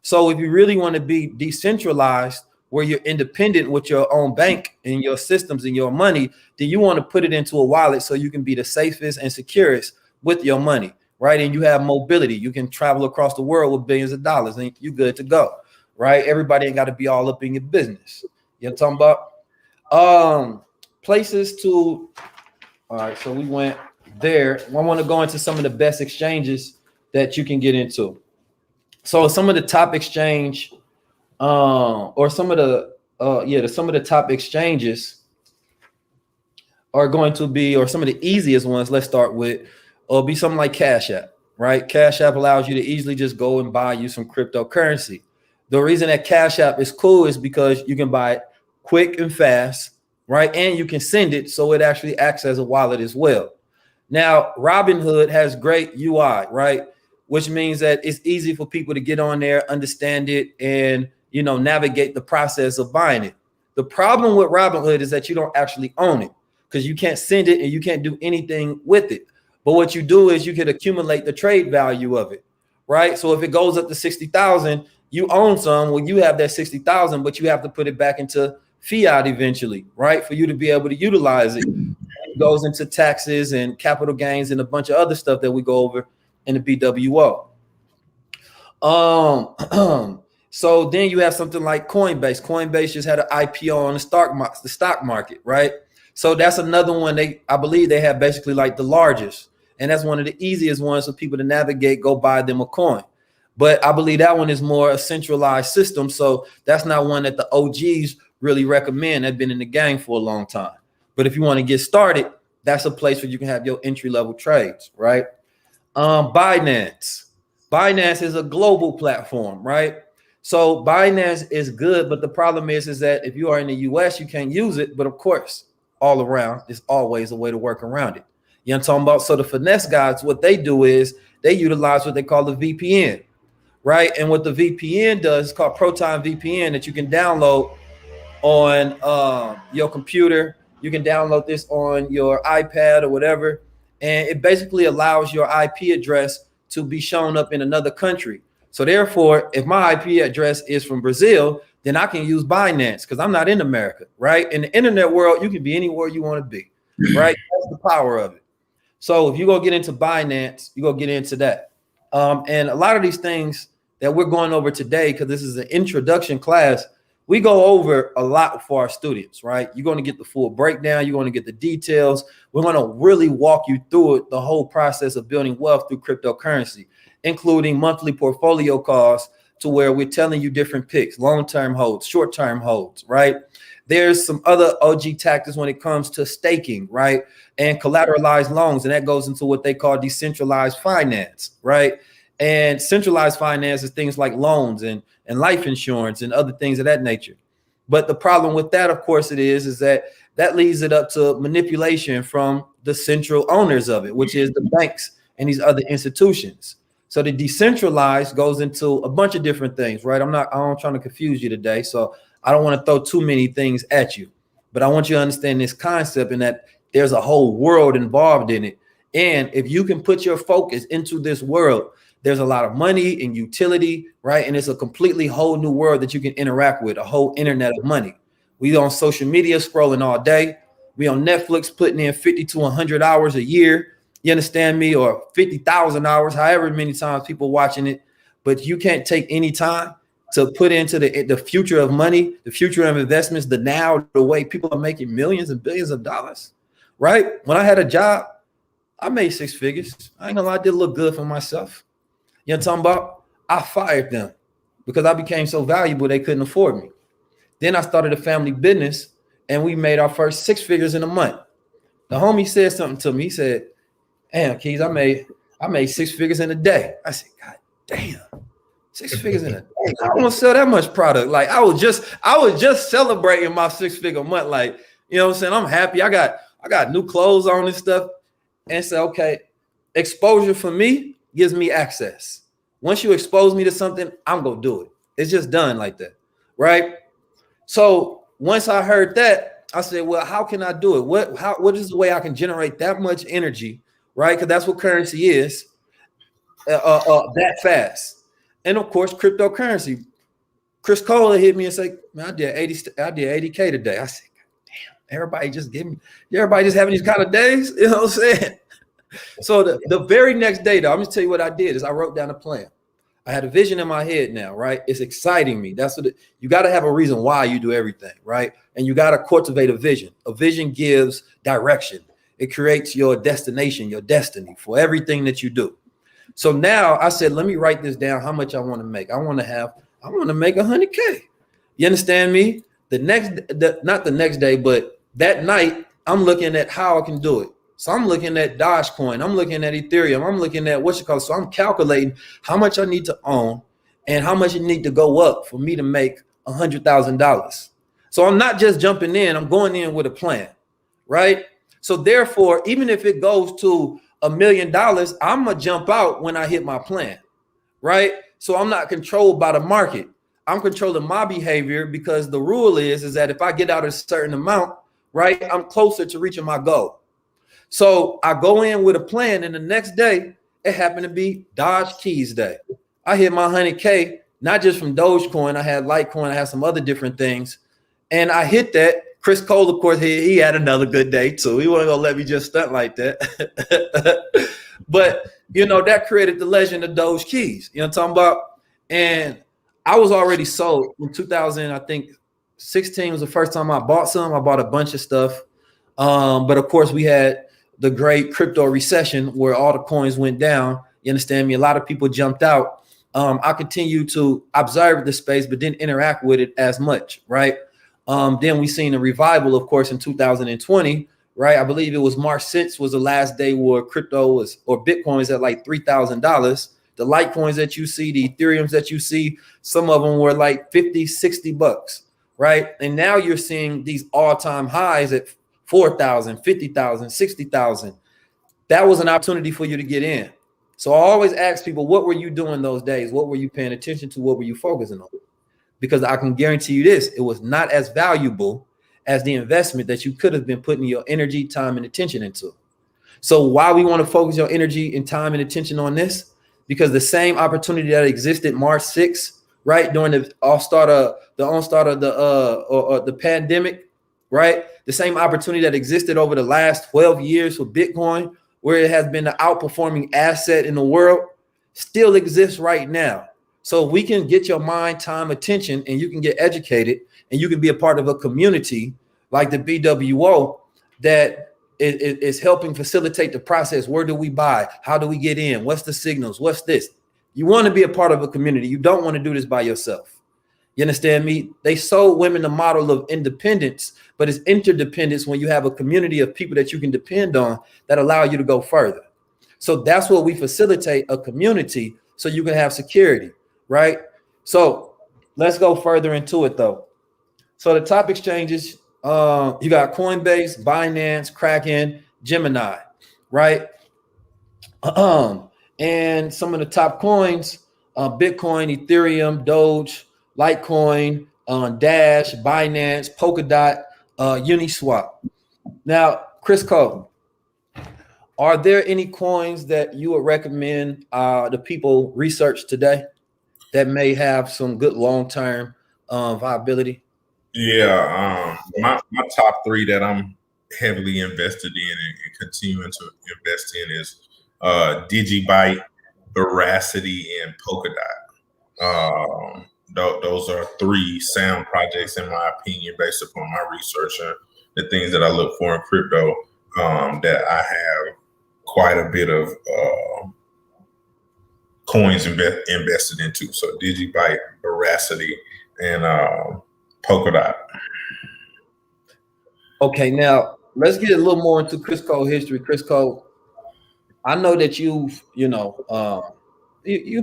So if you really want to be decentralized, where you're independent with your own bank and your systems and your money, then you want to put it into a wallet so you can be the safest and securest with your money, right? And you have mobility. You can travel across the world with billions of dollars and you're good to go, right? Everybody ain't got to be all up in your business. You know what I'm talking about? Places to, all right, so we went there. I want to go into some of the best exchanges that you can get into. So some of the top exchange, or some of the top exchanges are going to be, or some of the easiest ones, let's start with, will be something like Cash App, right? Cash App allows you to easily just go and buy you some cryptocurrency. The reason that Cash App is cool is because you can buy it quick and fast, right? And you can send it, so it actually acts as a wallet as well. Now, Robinhood has great UI, right? Which means that it's easy for people to get on there, understand it, and navigate the process of buying it. The problem with Robinhood is that you don't actually own it, because you can't send it and you can't do anything with it. But what you do is you can accumulate the trade value of it, right? So if it goes up to 60,000, you own some. Well, you have that 60,000, but you have to put it back into fiat eventually, right? For you to be able to utilize it. It goes into taxes and capital gains and a bunch of other stuff that we go over in the BWO. So then you have something like Coinbase. Coinbase just had an IPO on the stock market, right? So that's another one. I believe they have basically like the largest, and that's one of the easiest ones for people to navigate, go buy them a coin. But I believe that one is more a centralized system. So that's not one that the OGs really recommend. They've been in the game for a long time. But if you want to get started, that's a place where you can have your entry-level trades, right? Binance. Binance is a global platform, right? So Binance is good, but the problem is that if you are in the US, you can't use it. But of course, all around, there's always a way to work around it. You know what I'm talking about? So the finesse guys, what they do is they utilize what they call the VPN, right? And what the VPN does is called Proton VPN, that you can download on your computer. You can download this on your iPad or whatever. And it basically allows your IP address to be shown up in another country. So therefore, if my IP address is from Brazil, then I can use Binance because I'm not in America, right? In the internet world, you can be anywhere you want to be, right? That's the power of it. So if you go get into Binance, you go get into that. And a lot of these things that we're going over today, because this is an introduction class, we go over a lot for our students, right? You're going to get the full breakdown. You're going to get the details. We're going to really walk you through it, the whole process of building wealth through cryptocurrency, including monthly portfolio costs, to where we're telling you different picks, long-term holds, short-term holds, right? There's some other OG tactics when it comes to staking, right? And collateralized loans. And that goes into what they call decentralized finance, right? And centralized finance is things like loans and life insurance and other things of that nature. But the problem with that, of course, is that leads it up to manipulation from the central owners of it, which is the banks and these other institutions. So the decentralized goes into a bunch of different things, right? I'm trying to confuse you today. So I don't want to throw too many things at you, but I want you to understand this concept and that there's a whole world involved in it. And if you can put your focus into this world, there's a lot of money and utility, right? And it's a completely whole new world that you can interact with, a whole internet of money. We on social media scrolling all day. We on Netflix putting in 50 to 100 hours a year. You understand me? Or 50,000 hours, however many times people watching it. But you can't take any time to put into the future of money, the future of investments, the now, the way people are making millions and billions of dollars, right? When I had a job, I made 6 figures. I ain't gonna lie, I did look good for myself. You know what I'm talking about? I fired them because I became so valuable they couldn't afford me. Then I started a family business and we made our first 6 figures in a month. The homie said something to me. He said, "Damn, Keys, I made 6 figures in a day." I said, "God damn, 6 figures in a day. I don't want to sell that much product." Like I was just celebrating my 6-figure month. Like, you know what I'm saying? I'm happy. I got new clothes on and stuff. And say, okay, exposure for me gives me access. Once you expose me to something, I'm gonna do it. It's just done like that, right? So once I heard that, I said, well, how can I do it? What is the way I can generate that much energy, right? Because that's what currency is, that fast. And of course, cryptocurrency. Chris Cole hit me and say, "Man, I did 80K today." I said, damn, everybody just having these kind of days, you know what I'm saying? So the very next day, though, I'm just tell you what I did is I wrote down a plan. I had a vision in my head now, right? It's exciting me. That's what you got to have a reason why you do everything, right? And you got to cultivate a vision. A vision gives direction. It creates your destination, your destiny for everything that you do. So now I said, let me write this down, how much I want to make. I want to make 100K. You understand me? Not the next day, but that night, I'm looking at how I can do it. So I'm looking at Dogecoin. I'm looking at Ethereum. I'm looking at so I'm calculating how much I need to own and how much it need to go up for me to make $100,000. So I'm not just jumping in. I'm going in with a plan, right? So therefore, even if it goes to $1 million, I'm gonna jump out when I hit my plan, right? So I'm not controlled by the market. I'm controlling my behavior because the rule is that if I get out a certain amount, right, I'm closer to reaching my goal. So I go in with a plan, and the next day it happened to be Dodge Keys Day. I hit my 100K, not just from Dogecoin. I had Litecoin. I had some other different things, and I hit that. Chris Cole, of course, he had another good day too. He wasn't gonna let me just stunt like that. But you know, that created the legend of Doge Keys. You know what I'm talking about? And I was already sold in 2000. I think 16 was the first time I bought some. I bought a bunch of stuff, but of course we had the great crypto recession where all the coins went down. You understand me? A lot of people jumped out. I continued to observe the space, but didn't interact with it as much, right? Then we seen a revival, of course, in 2020, right? I believe it was March 6th was the last day where crypto or Bitcoin was at like $3,000. The Litecoins that you see, the Ethereums that you see, some of them were like 50, 60 bucks, right? And now you're seeing these all-time highs at 4,000, 50,000, 60,000. That was an opportunity for you to get in. So I always ask people, what were you doing those days? What were you paying attention to? What were you focusing on? Because I can guarantee you this, it was not as valuable as the investment that you could have been putting your energy, time, and attention into. So why we want to focus your energy and time and attention on this? Because the same opportunity that existed March 6th, right, during the onstart of the pandemic, right? The same opportunity that existed over the last 12 years for Bitcoin, where it has been the outperforming asset in the world, still exists right now, So we can get your mind, time, attention, and you can get educated, and you can be a part of a community like the BWO that is helping facilitate the process. Where do we buy? How do we get in? What's the signals? What's this? You want to be a part of a community. You don't want to do this by yourself. You understand me? They sold women the model of independence, but it's interdependence when you have a community of people that you can depend on that allow you to go further. So that's what we facilitate, a community, so you can have security, right? So let's go further into it though. So the top exchanges, you got Coinbase, Binance, Kraken, Gemini, right? And some of the top coins, Bitcoin, Ethereum, Doge, Litecoin, Dash, Binance, Polkadot, Uniswap. Now, Chris Cole, are there any coins that you would recommend the people research today that may have some good long-term viability? Yeah, my top three that I'm heavily invested in and continuing to invest in is Digibyte, Veracity, and Polkadot. Those are three sound projects, in my opinion, based upon my research and the things that I look for in crypto, that I have quite a bit of coins invested into. So Digibyte, Veracity, and Polkadot. Okay, now let's get a little more into Chris Cole history. Chris Cole, I know that you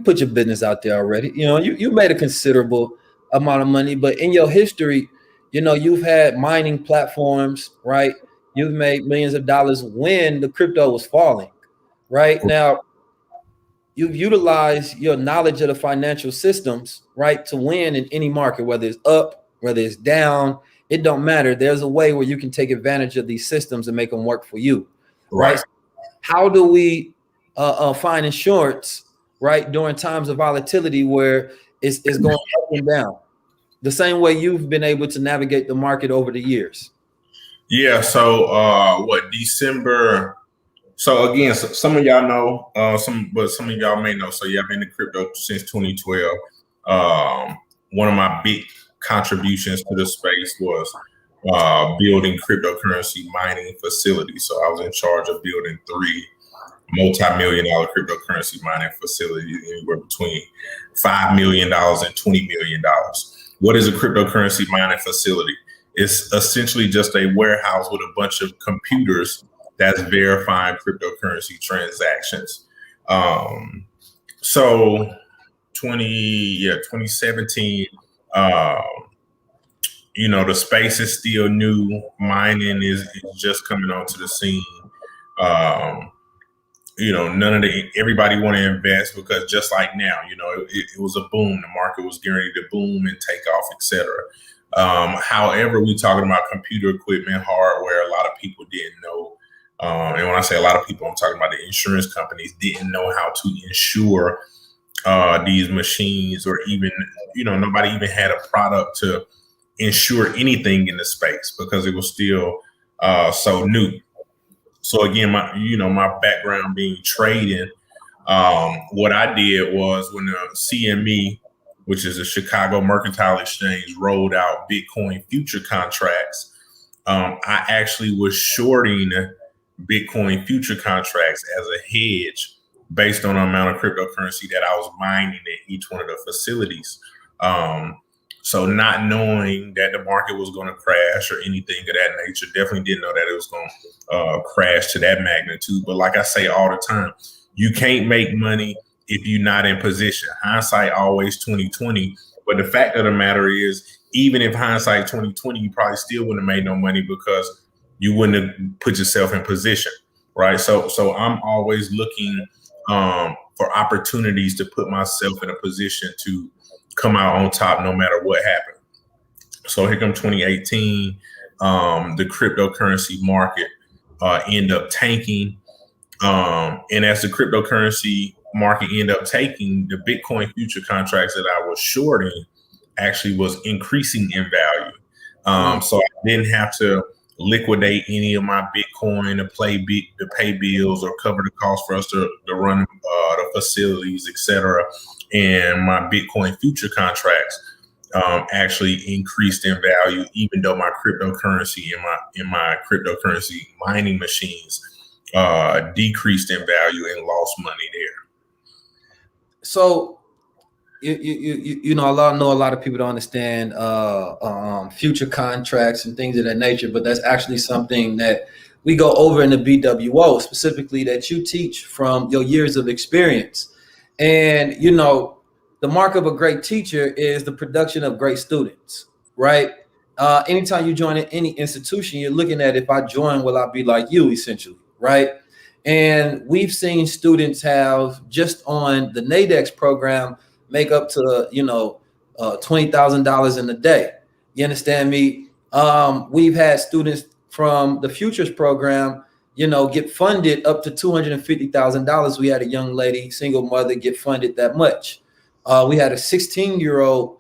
put your business out there already. You made a considerable amount of money, but in your history, you've had mining platforms, right? You've made millions of dollars when the crypto was falling, right? Now, you've utilized your knowledge of the financial systems, right, to win in any market, whether it's up, whether it's down, it don't matter. There's a way where you can take advantage of these systems and make them work for you, right? How do we find insurance, right, during times of volatility where it's going up and down, the same way you've been able to navigate the market over the years? Yeah. So December. So again, some of y'all know, but some of y'all may know. So yeah, I've been in crypto since 2012. One of my big contributions to the space was building cryptocurrency mining facilities. So I was in charge of building 3 multi-million-dollar cryptocurrency mining facilities, anywhere between $5 million and $20 million. What is a cryptocurrency mining facility? It's essentially just a warehouse with a bunch of computers that's verifying cryptocurrency transactions. So 2017, the space is still new. Mining is just coming onto the scene. Everybody want to invest because just like now, it was a boom. The market was getting ready to boom and take off, etc. However, we talking about computer equipment, hardware. A lot of people didn't know. And when I say a lot of people, I'm talking about the insurance companies didn't know how to insure these machines, or even, nobody even had a product to insure anything in the space because it was still so new. So again, my background being trading, what I did was when the CME, which is a Chicago Mercantile Exchange, rolled out Bitcoin future contracts, I actually was shorting Bitcoin future contracts as a hedge based on the amount of cryptocurrency that I was mining at each one of the facilities. So not knowing that the market was going to crash or anything of that nature, definitely didn't know that it was going to crash to that magnitude. But like I say all the time, you can't make money if you're not in position. Hindsight always 20/20. But the fact of the matter is, even if hindsight 20/20, you probably still wouldn't have made no money because you wouldn't have put yourself in position, right? So I'm always looking for opportunities to put myself in a position to come out on top no matter what happened. So here comes 2018, the cryptocurrency market end up tanking. And as the cryptocurrency market end up taking, the Bitcoin future contracts that I was shorting actually was increasing in value. So I didn't have to liquidate any of my Bitcoin to pay bills or cover the cost for us to run the facilities, etc. And my Bitcoin future contracts actually increased in value, even though my cryptocurrency and my cryptocurrency mining machines decreased in value and lost money there. So you know, I know a lot of people don't understand future contracts and things of that nature, but that's actually something that we go over in the BWO, specifically that you teach from your years of experience. And, you know, the mark of a great teacher is the production of great students, right? Anytime you join any institution, you're looking at, if I join, will I be like you, essentially, right? And we've seen students have, just on the NADEX program, make up to, you know, $20,000 in a day. You understand me? We've had students from the Futures program, you know, get funded up to $250,000. We had a young lady, single mother, get funded that much. We had a 15-year-old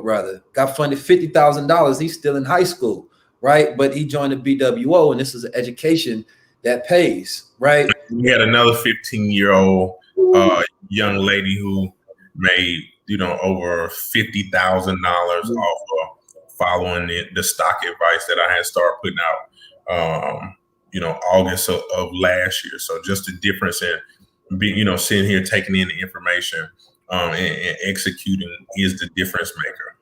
rather, got funded $50,000. He's still in high school, right? But he joined the BWO, and this is an education that pays, right? We had another 15-year-old young lady who made, you know, over $50,000 off of following the stock advice that I had started putting out, you know, August of last year. So just the difference in being, you know, sitting here taking in the information and executing is the difference maker.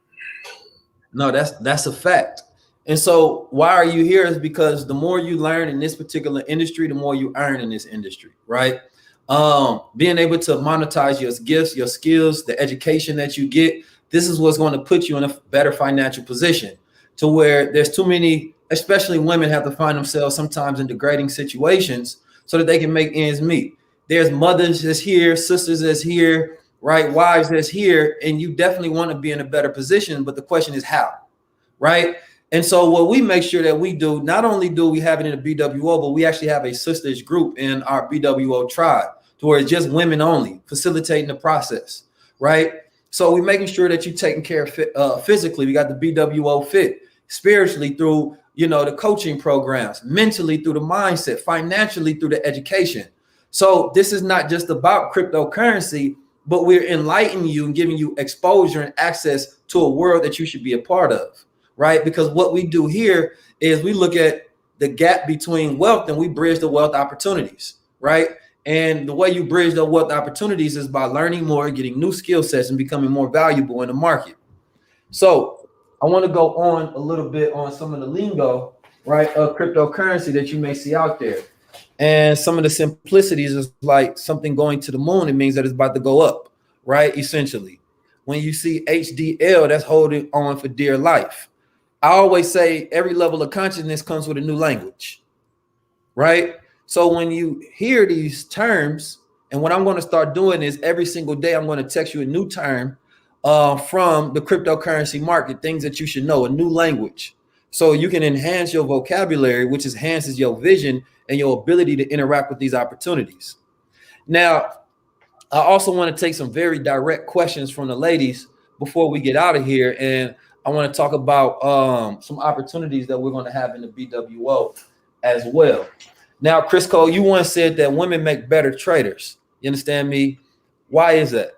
No, that's a fact. And so why are you here is because the more you learn in this particular industry, the more you earn in this industry, right? Being able to monetize your gifts, your skills, the education that you get, this is what's going to put you in a better financial position, to where there's too many, especially women, have to find themselves sometimes in degrading situations so that they can make ends meet. There's mothers that's here, sisters that's here, right? Wives that's here, and you definitely want to be in a better position. But the question is how, right? And so what we make sure that we do, not only do we have it in the BWO, but we actually have a sisters group in our BWO tribe, to where it's just women only, facilitating the process, right? So we're making sure that you're taking care of physically. We got the BWO Fit, spiritually through, you know, the coaching programs, mentally through the mindset, financially through the education. So this is not just about cryptocurrency, but we're enlightening you and giving you exposure and access to a world that you should be a part of, right? Because what we do here is we look at the gap between wealth and we bridge the wealth opportunities, right? And the way you bridge the wealth opportunities is by learning more, getting new skill sets, and becoming more valuable in the market. So I want to go on a little bit on some of the lingo, right, of cryptocurrency that you may see out there. And some of the simplicities is like something going to the moon. It means that it's about to go up, right? Essentially, when you see HDL, that's holding on for dear life. I always say every level of consciousness comes with a new language, right? So when you hear these terms, and what I'm going to start doing is every single day, I'm going to text you a new term from the cryptocurrency market, things that you should know, a new language. So you can enhance your vocabulary, which enhances your vision and your ability to interact with these opportunities. Now, I also want to take some very direct questions from the ladies before we get out of here. And I want to talk about some opportunities that we're going to have in the BWO as well. Now, Chris Cole, you once said that women make better traders. You understand me? Why is that?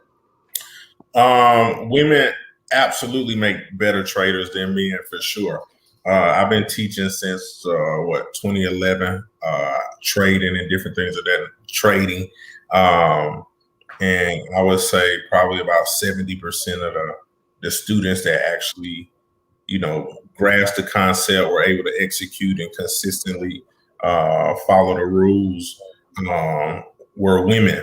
Women absolutely make better traders than men, for sure. I've been teaching since 2011, trading and different things of that trading. And I would say probably about 70% of the students that actually, you know, grasp the concept, were able to execute and consistently follow the rules, were women.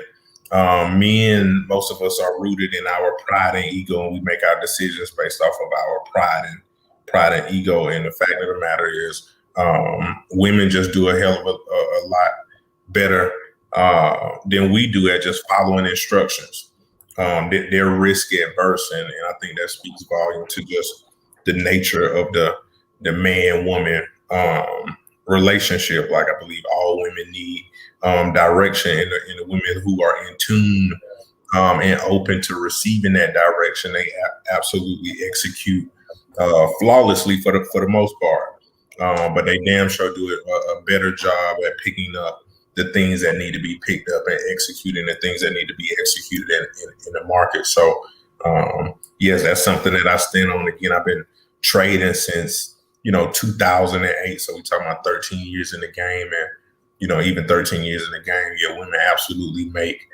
Men, most of us are rooted in our pride and ego, and we make our decisions based off of our pride and ego. And the fact of the matter is, women just do a hell of a lot better than we do at just following instructions. They're risk adverse, and I think that speaks volume to just the nature of the man-woman relationship. Like, I believe all women need direction, and the women who are in tune and open to receiving that direction, they absolutely execute flawlessly for the most part. but they damn sure do a better job at picking up the things that need to be picked up and executing the things that need to be executed in the market. So, yes, that's something that I stand on. Again, I've been trading since, 2008. So we're talking about 13 years in the game, and, even 13 years in the game, yeah, women absolutely make,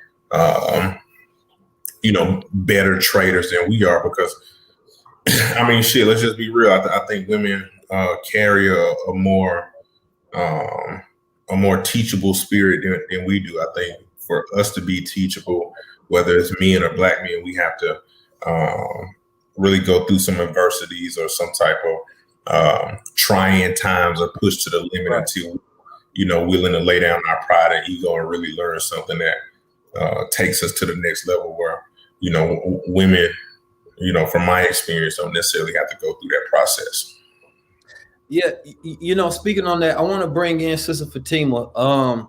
better traders than we are because, I mean, shit, let's just be real. I think women carry a more teachable spirit than we do. I think for us to be teachable, whether it's men or black men, we have to really go through some adversities or some type of trying times or push to the limit until, willing to lay down our pride and ego and really learn something that takes us to the next level where, women, from my experience, don't necessarily have to go through that process. Yeah, speaking on that, I want to bring in Sister Fatima.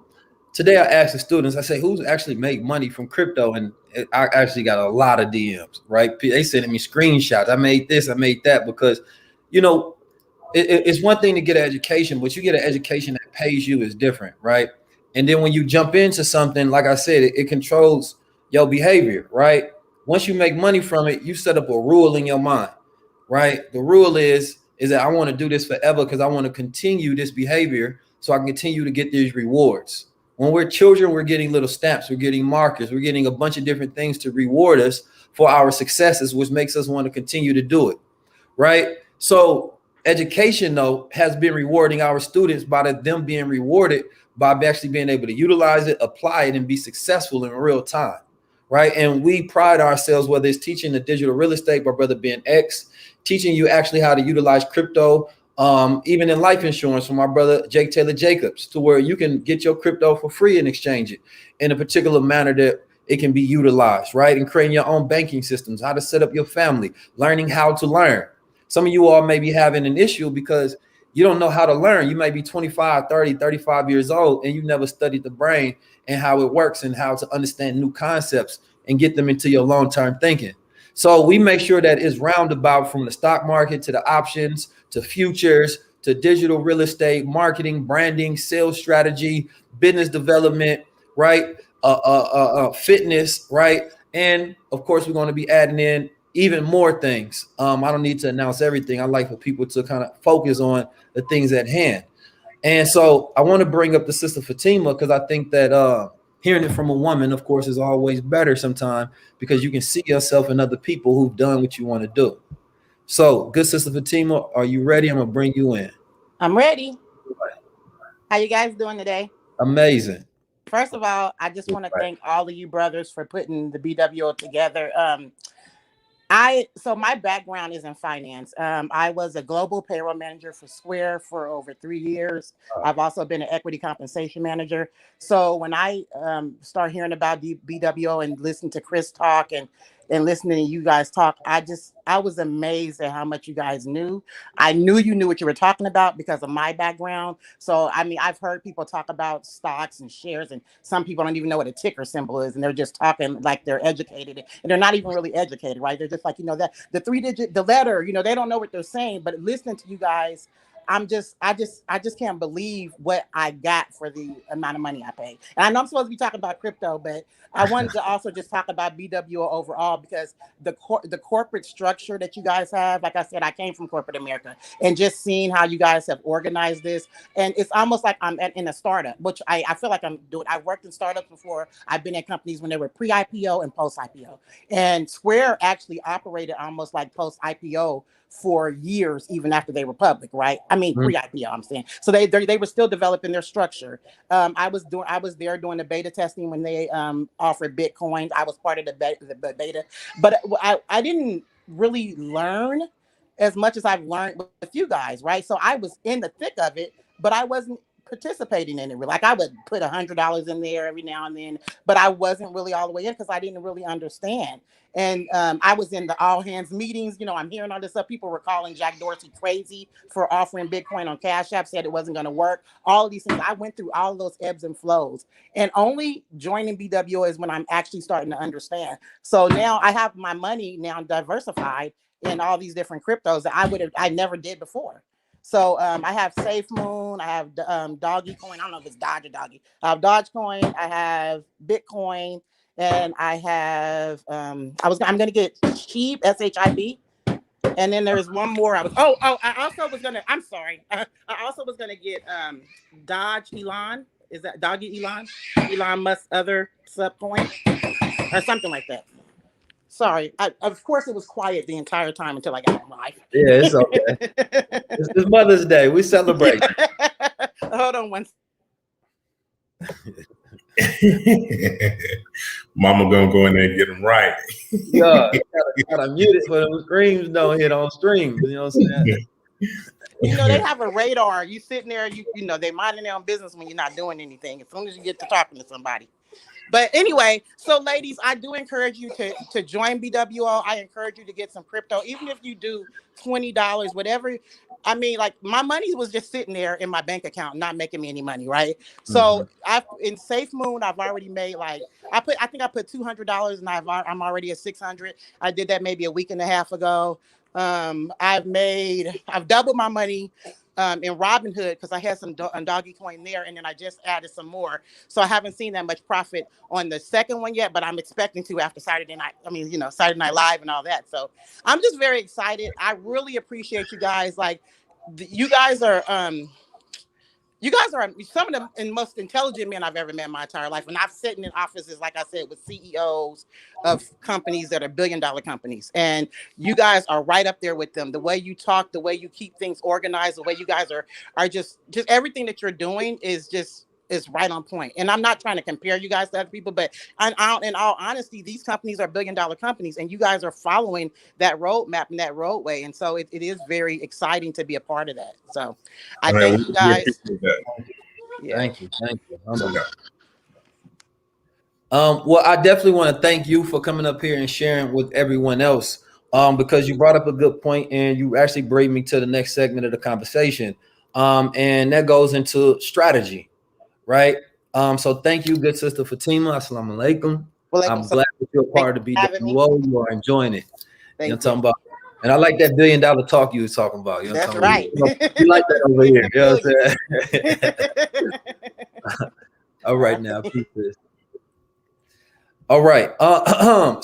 Today I asked the students, I say, who's actually made money from crypto? And I actually got a lot of DMs, right? They sending me screenshots. I made this, I made that, because, it's one thing to get an education, but you get an education that pays you is different, right? And then when you jump into something, like I said, it controls your behavior, right? Once you make money from it, you set up a rule in your mind, right? The rule is that I want to do this forever because I want to continue this behavior so I can continue to get these rewards. When we're children, we're getting little stamps, we're getting markers, we're getting a bunch of different things to reward us for our successes, which makes us want to continue to do it, right? So education, though, has been rewarding our students by them being rewarded by actually being able to utilize it, apply it, and be successful in real time, right? And we pride ourselves, whether it's teaching the digital real estate by Brother Ben X, teaching you actually how to utilize crypto, even in life insurance from our brother Jake Taylor Jacobs, to where you can get your crypto for free and exchange it in a particular manner that it can be utilized, right? And creating your own banking systems, how to set up your family, learning how to learn. Some of you all may be having an issue because you don't know how to learn. You may be 25, 30, 35 years old, and you never studied the brain and how it works and how to understand new concepts and get them into your long-term thinking. So we make sure that it's roundabout from the stock market to the options, to futures, to digital real estate, marketing, branding, sales strategy, business development, right? Fitness, right? And of course, we're going to be adding in even more things. I don't need to announce everything. I like for people to kind of focus on the things at hand. And so I want to bring up the Sister Fatima because I think that hearing it from a woman, of course, is always better sometimes because you can see yourself in other people who've done what you want to do. So, good Sister Fatima, are you ready? I'm going to bring you in. I'm ready. How you guys doing today? Amazing. First of all, I just want to thank all of you brothers for putting the BWO together. So my background is in finance. I was a global payroll manager for Square for over 3 years. I've also been an equity compensation manager. So when I start hearing about BWO and listen to Chris talk and listening to you guys talk, I was amazed at how much you guys knew. I knew you knew what you were talking about because of my background. So, I mean, I've heard people talk about stocks and shares, and some people don't even know what a ticker symbol is. And they're just talking like they're educated, and they're not even really educated, right? They're just like, that the 3-digit, the letter, they don't know what they're saying, but listening to you guys, I just can't believe what I got for the amount of money I paid. And I know I'm supposed to be talking about crypto, but I wanted to also just talk about BWO overall because the corporate structure that you guys have, like I said, I came from corporate America, and just seeing how you guys have organized this, and it's almost like I'm in a startup, which I feel like I'm doing. I've worked in startups before. I've been at companies when they were pre-IPO and post-IPO, and Square actually operated almost like post-IPO for years, even after they were public, right? I mean, pre-IPO, I'm saying. So they were still developing their structure. I was there doing the beta testing when they offered Bitcoin. I was part of the beta, but I didn't really learn as much as I've learned with you guys, right? So I was in the thick of it, but I wasn't participating in it. Like I would put $100 in there every now and then, but I wasn't really all the way in because I didn't really understand. And I was in the all hands meetings. I'm hearing all this stuff. People were calling Jack Dorsey crazy for offering Bitcoin on Cash App, said it wasn't going to work. All of these things. I went through all of those ebbs and flows. And only joining BWO is when I'm actually starting to understand. So now I have my money now diversified in all these different cryptos that I never did before. So I have Safe Moon, I have Doggy Coin. I don't know if it's Dodge or Doggy. I have Dogecoin, I have Bitcoin, and I have I'm gonna get Sheep, SHIB. And then there's one more. I also was gonna. I'm sorry. I also was gonna get Dodge Elon. Is that Doggy Elon? Elon Musk's other sub coin or something like that. Sorry. Of course, it was quiet the entire time until I got on live. Yeah, it's okay. It's Mother's Day. We celebrate. Hold on one. Mama gonna go in there and get them right. Yeah, gotta mute it so the screams don't hit on stream. You know what I'm saying? You know, they have a radar. You sitting there, you know, they minding their own business when you're not doing anything. As soon as you get to talking to somebody. But anyway, so ladies, I do encourage you to join BWO. I encourage you to get some crypto, even if you do $20, whatever. I mean, like my money was just sitting there in my bank account, not making me any money, right? So in Safe Moon, I've already made I think I put $200, and I'm already at 600. I did that maybe a week and a half ago. I've doubled my money in Robinhood because I had some Doggy Coin there, and then I just added some more. So I haven't seen that much profit on the second one yet, but I'm expecting to after Saturday Night. I mean, you know, Saturday Night Live and all that. So I'm just very excited. I really appreciate you guys. Like, you guys are some of the most intelligent men I've ever met in my entire life. And I've sat in offices, like I said, with CEOs of companies that are billion-dollar companies. And you guys are right up there with them. The way you talk, the way you keep things organized, the way you guys are just everything that you're doing is right on point. And I'm not trying to compare you guys to other people, but in all honesty, these companies are billion-dollar companies, and you guys are following that roadmap and that roadway. And so it is very exciting to be a part of that. So I thank you guys. Yeah. Thank you. Well, I definitely want to thank you for coming up here and sharing with everyone else, because you brought up a good point, and you actually bring me to the next segment of the conversation, and that goes into strategy. Right. So thank you, good sister Fatima. Assalamu alaikum. I'm glad that you're a part of the BWO. You are enjoying it. You know what I'm talking about? And I like that $1 billion talk you was talking about. You know That's right. You like that over here. You know what I'm saying? All right, now keep this. All right.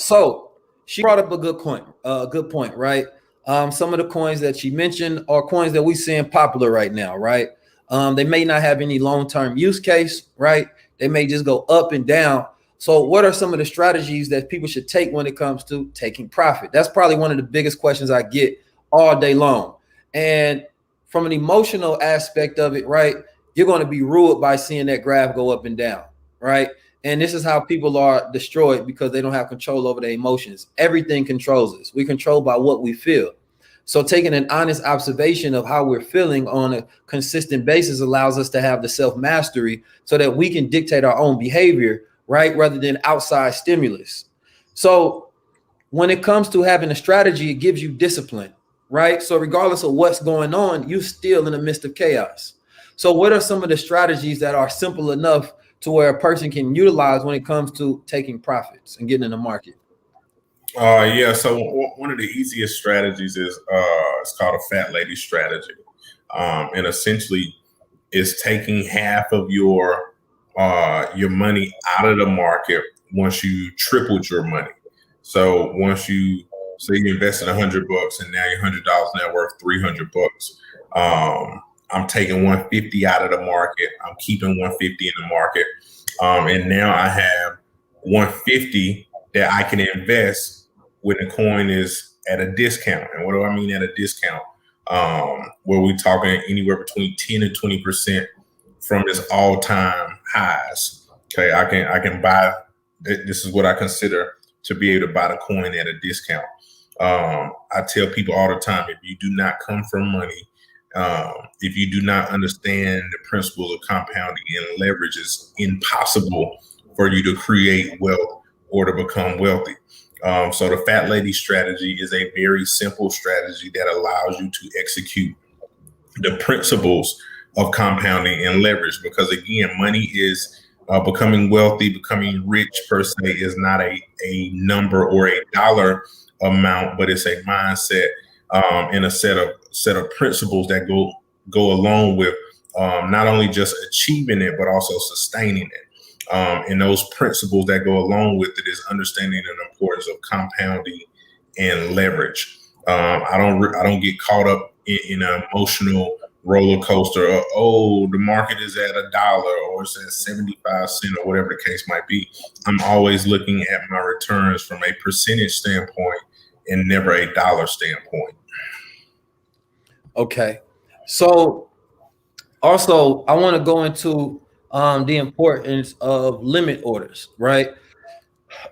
So she brought up a good point, right? Some of the coins that she mentioned are coins that we seeing popular right now, right? They may not have any long-term use case, right? They may just go up and down. So what are some of the strategies that people should take when it comes to taking profit? That's probably one of the biggest questions I get all day long. And from an emotional aspect of it, right, you're going to be ruled by seeing that graph go up and down, right? And this is how people are destroyed, because they don't have control over their emotions. Everything controls us. We're controlled by what we feel. So taking an honest observation of how we're feeling on a consistent basis allows us to have the self-mastery so that we can dictate our own behavior, right, rather than outside stimulus. So when it comes to having a strategy, it gives you discipline, right? So regardless of what's going on, you're still in the midst of chaos. So what are some of the strategies that are simple enough to where a person can utilize when it comes to taking profits and getting in the market? Yeah, so one of the easiest strategies is it's called a fat lady strategy. And essentially is taking half of your money out of the market once you tripled your money. So once you say you invested $100 and now your $100 net worth $300, I'm taking 150 out of the market. I'm keeping 150 in the market. And now I have 150 that I can invest when the coin is at a discount. And what do I mean at a discount? Where we're talking anywhere between 10 and 20% from its all-time highs. Okay, I can buy, this is what I consider to be able to buy the coin at a discount. I tell people all the time, if you do not come from money, if you do not understand the principles of compounding and leverage, it's impossible for you to create wealth or to become wealthy. So the fat lady strategy is a very simple strategy that allows you to execute the principles of compounding and leverage, because again, money is becoming wealthy, becoming rich per se is not a number or a dollar amount, but it's a mindset and a set of principles that go go along with not only just achieving it, but also sustaining it. And those principles that go along with it is understanding the importance of compounding and leverage. I don't get caught up in an emotional roller coaster of, oh, the market is at $1 or it's at 75 cents or whatever the case might be. I'm always looking at my returns from a percentage standpoint and never a dollar standpoint. Okay. So also I want to go into the importance of limit orders, right?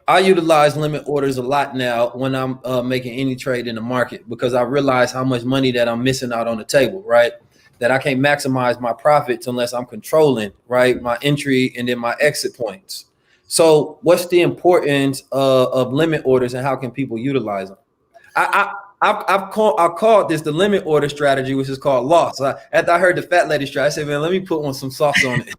I utilize limit orders a lot now when I'm making any trade in the market, because I realize how much money that I'm missing out on the table, right? That I can't maximize my profits unless I'm controlling, right, my entry and then my exit points. So what's the importance of limit orders and how can people utilize them? I've called this the limit order strategy, which is called loss. After I heard the fat lady strategy, I said, man, let me put some sauce on it.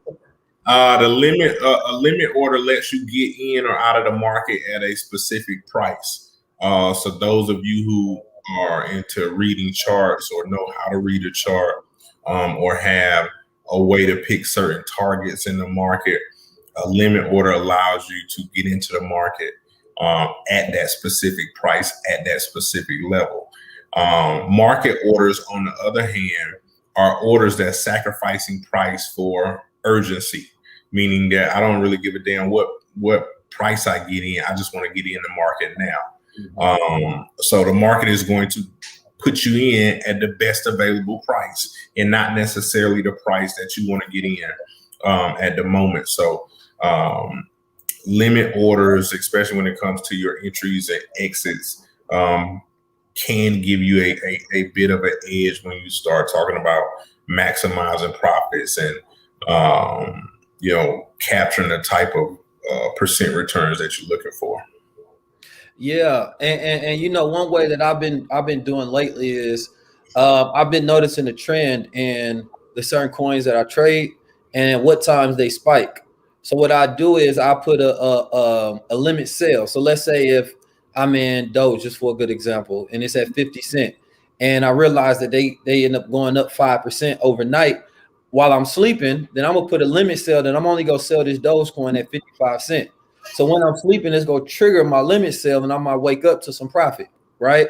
A limit order lets you get in or out of the market at a specific price. So those of you who are into reading charts or know how to read a chart, or have a way to pick certain targets in the market, a limit order allows you to get into the market at that specific price, at that specific level. Market orders, on the other hand, are orders that sacrificing price for urgency, meaning that I don't really give a damn what price I get in. I just want to get in the market now. So the market is going to put you in at the best available price and not necessarily the price that you want to get in at the moment. So limit orders, especially when it comes to your entries and exits, can give you a bit of an edge when you start talking about maximizing profits and capturing the type of percent returns that you're looking for. Yeah, and you know, one way that I've been doing lately is I've been noticing a trend in the certain coins that I trade and what times they spike. So what I do is I put a limit sale. So let's say if I'm in Doge, just for a good example, and it's at 50 cents, and I realize that they end up going up 5% overnight while I'm sleeping, then I'm gonna put a limit sale. Then I'm only gonna sell this Doge coin at 55 cents. So when I'm sleeping, it's gonna trigger my limit sale, and I might wake up to some profit, right?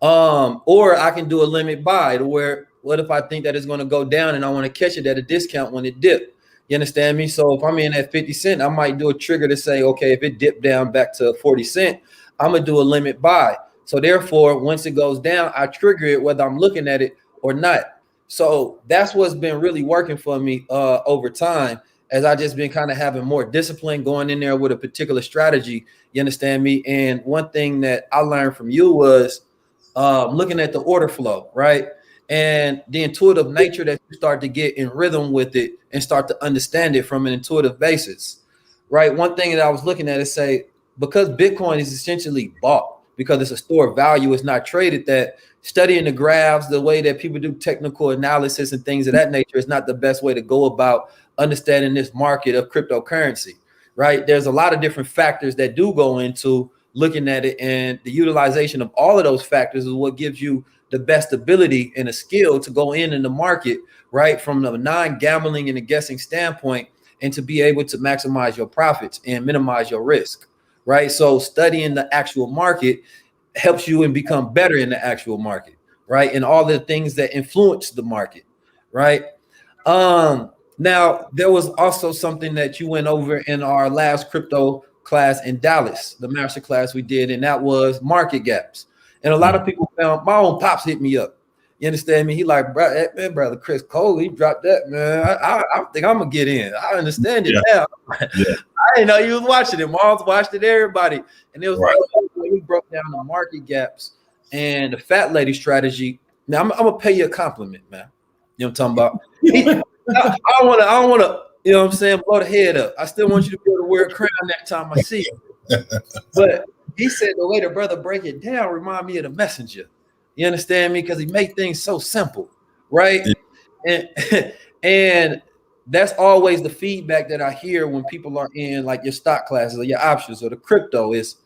Or I can do a limit buy to where, what if I think that it's gonna go down and I want to catch it at a discount when it dipped? You understand me? So if I'm in at 50 cents, I might do a trigger to say, okay, if it dipped down back to 40 cents, I'm gonna do a limit buy. So therefore, once it goes down, I trigger it whether I'm looking at it or not. So that's what's been really working for me over time, as I just been kind of having more discipline going in there with a particular strategy. You understand me? And one thing that I learned from you was looking at the order flow, right? And the intuitive nature that you start to get in rhythm with it and start to understand it from an intuitive basis, right? One thing that I was looking at is say, because Bitcoin is essentially bought, because it's a store of value, it's not traded, that studying the graphs, the way that people do technical analysis and things of that nature is not the best way to go about understanding this market of cryptocurrency, right? There's a lot of different factors that do go into looking at it, and the utilization of all of those factors is what gives you the best ability and a skill to go in the market, right? From the non-gambling and a guessing standpoint, and to be able to maximize your profits and minimize your risk, right? So studying the actual market helps you and become better in the actual market, right? And all the things that influence the market, right? Now there was also something that you went over in our last crypto class in Dallas, the master class we did, and that was market gaps. And a lot of people found, my own pops hit me up. You understand me? He like, man, brother Chris Cole, he dropped that, man. I think I'm gonna get in. I understand it now. Yeah. I didn't know you was watching it. Mom's watched it, everybody. And it was right. Like, when he broke down the market gaps and the fat lady strategy. Now I'm gonna pay you a compliment, man. You know what I'm talking about? I don't wanna, you know what I'm saying, blow the head up. I still want you to be able to wear a crown that time I see you. But he said the way the brother break it down remind me of the messenger. You understand me? Because he made things so simple, right? And that's always the feedback that I hear when people are in like your stock classes or your options or the crypto, is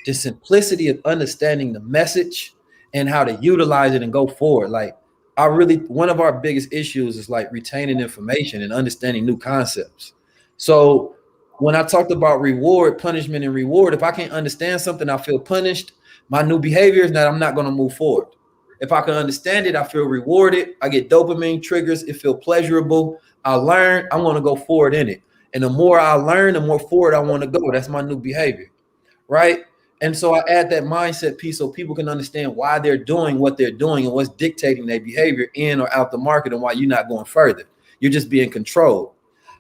the simplicity of understanding the message and how to utilize it and go forward. Like one of our biggest issues is like retaining information and understanding new concepts. So when I talked about reward, punishment, and reward, if I can't understand something, I feel punished. My new behavior is that I'm not going to move forward. If I can understand it, I feel rewarded. I get dopamine triggers. It feels pleasurable. I learn. I want to go forward in it. And the more I learn, the more forward I want to go. That's my new behavior, right? And so I add that mindset piece so people can understand why they're doing what they're doing and what's dictating their behavior in or out the market and why you're not going further. You're just being controlled.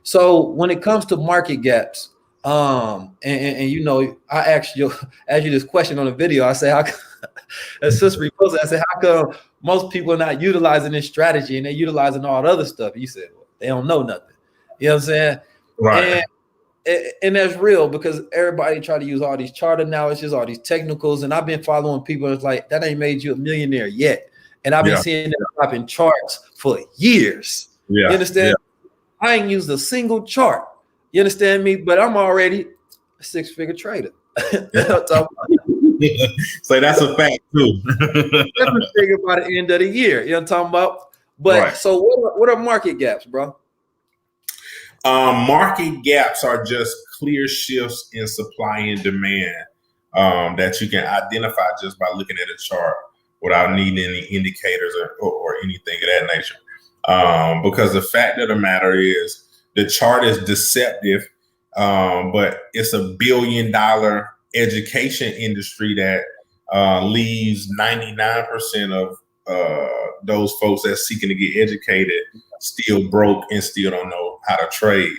So when it comes to market gaps, and you know, I asked you this question on the video. I say, how as sister reposted, I said, how come most people are not utilizing this strategy and they're utilizing all the other stuff? You said, well, they don't know nothing. You know what I'm saying? Right. And that's real because everybody try to use all these chart analysis, all these technicals, and I've been following people. And it's like that ain't made you a millionaire yet, and I've been seeing that drop in charts for years. Yeah, you understand? Yeah. I ain't used a single chart. You understand me? But I'm already a six-figure trader. So that's a fact too. Figure by the end of the year. You know what I'm talking about? But so what are market gaps, bro? Market gaps are just clear shifts in supply and demand that you can identify just by looking at a chart without needing any indicators or anything of that nature. Because the fact of the matter is the chart is deceptive, but it's $1 billion education industry that leaves 99% of those folks that's seeking to get educated still broke and still don't know how to trade.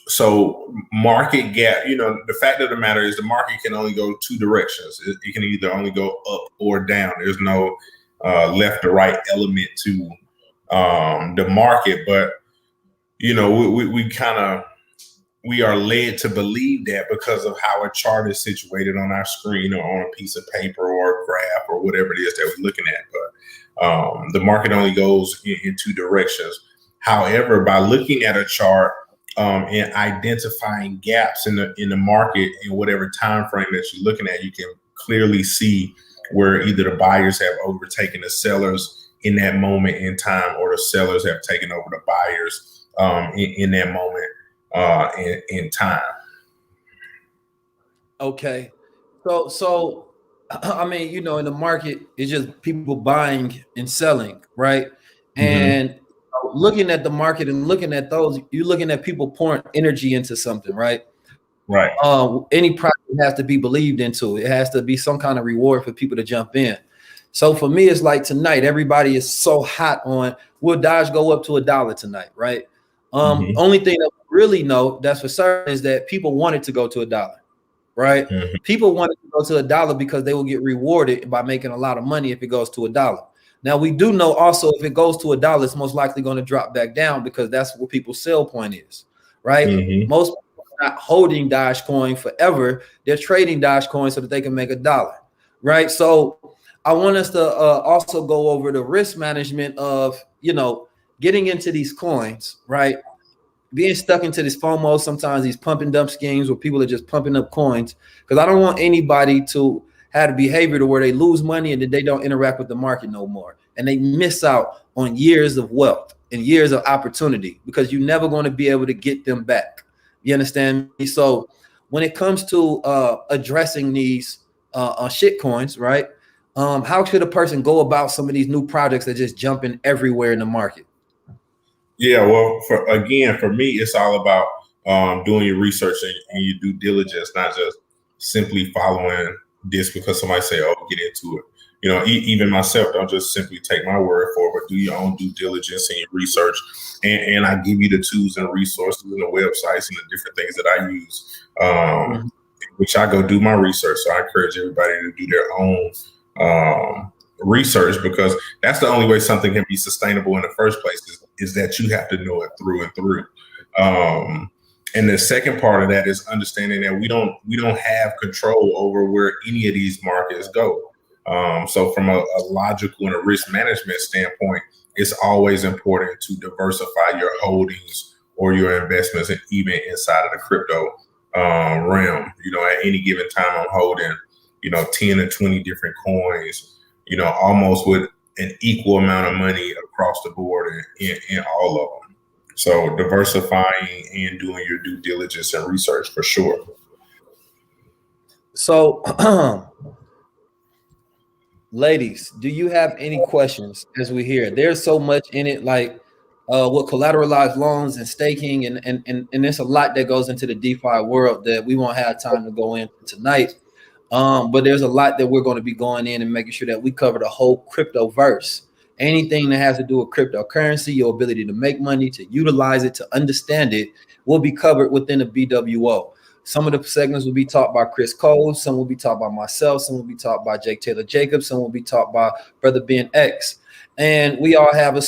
So market gap, you know, the fact of the matter is the market can only go two directions. It can either only go up or down. There's no left or right element to the market. But, you know, we are led to believe that because of how a chart is situated on our screen or on a piece of paper or a graph or whatever it is that we're looking at. But the market only goes in two directions. However, by looking at a chart and identifying gaps in the market in whatever time frame that you're looking at, you can clearly see where either the buyers have overtaken the sellers in that moment in time, or the sellers have taken over the buyers in that moment in time. Okay. So I mean, you know, in the market, it's just people buying and selling, right? And looking at the market and looking at those, you're looking at people pouring energy into something, right? Right. Any project has to be believed into. It has to be some kind of reward for people to jump in. So for me, it's like tonight, everybody is so hot on, will Dodge go up to $1 tonight, right? Only thing that we really know that's for certain is that people want it to go to $1. Right? People want it to go to $1 because they will get rewarded by making a lot of money if it goes to $1. Now we do know also if it goes to $1, it's most likely going to drop back down because that's what people's sell point is, right? Most people are not holding Dogecoin forever; they're trading Dogecoin so that they can make $1, right? So I want us to also go over the risk management of, you know, getting into these coins, right? Being stuck into this FOMO, sometimes these pump and dump schemes where people are just pumping up coins, because I don't want anybody to have a behavior to where they lose money and then they don't interact with the market no more. And they miss out on years of wealth and years of opportunity because you're never going to be able to get them back. You understand me? So when it comes to addressing these shit coins, right? How should a person go about some of these new projects that just jumping everywhere in the market? Yeah, well, for me, it's all about doing your research and your due diligence, not just simply following this because somebody say, "Oh, get into it." You know, even myself, don't just simply take my word for it, but do your own due diligence and your research. And I give you the tools and resources and the websites and the different things that I use, which I go do my research. So I encourage everybody to do their own research, because that's the only way something can be sustainable in the first place is that you have to know it through and through. And the second part of that is understanding that we don't have control over where any of these markets go. So from a logical and a risk management standpoint, it's always important to diversify your holdings or your investments, and even inside of the crypto realm. You know, at any given time, I'm holding, 10 or 20 different coins, almost with an equal amount of money across the board in all of them. So diversifying and doing your due diligence and research for sure. So, ladies, do you have any questions as we hear? There's so much in it, like with collateralized loans and staking, and there's a lot that goes into the DeFi world that we won't have time to go into tonight. But there's a lot that we're going to be going in and making sure that we cover the whole crypto verse. Anything that has to do with cryptocurrency, your ability to make money, to utilize it, to understand it, will be covered within the BWO. Some of the segments will be taught by Chris Cole, some will be taught by myself, some will be taught by Jake Taylor Jacobs, some will be taught by Brother Ben X. And we all have a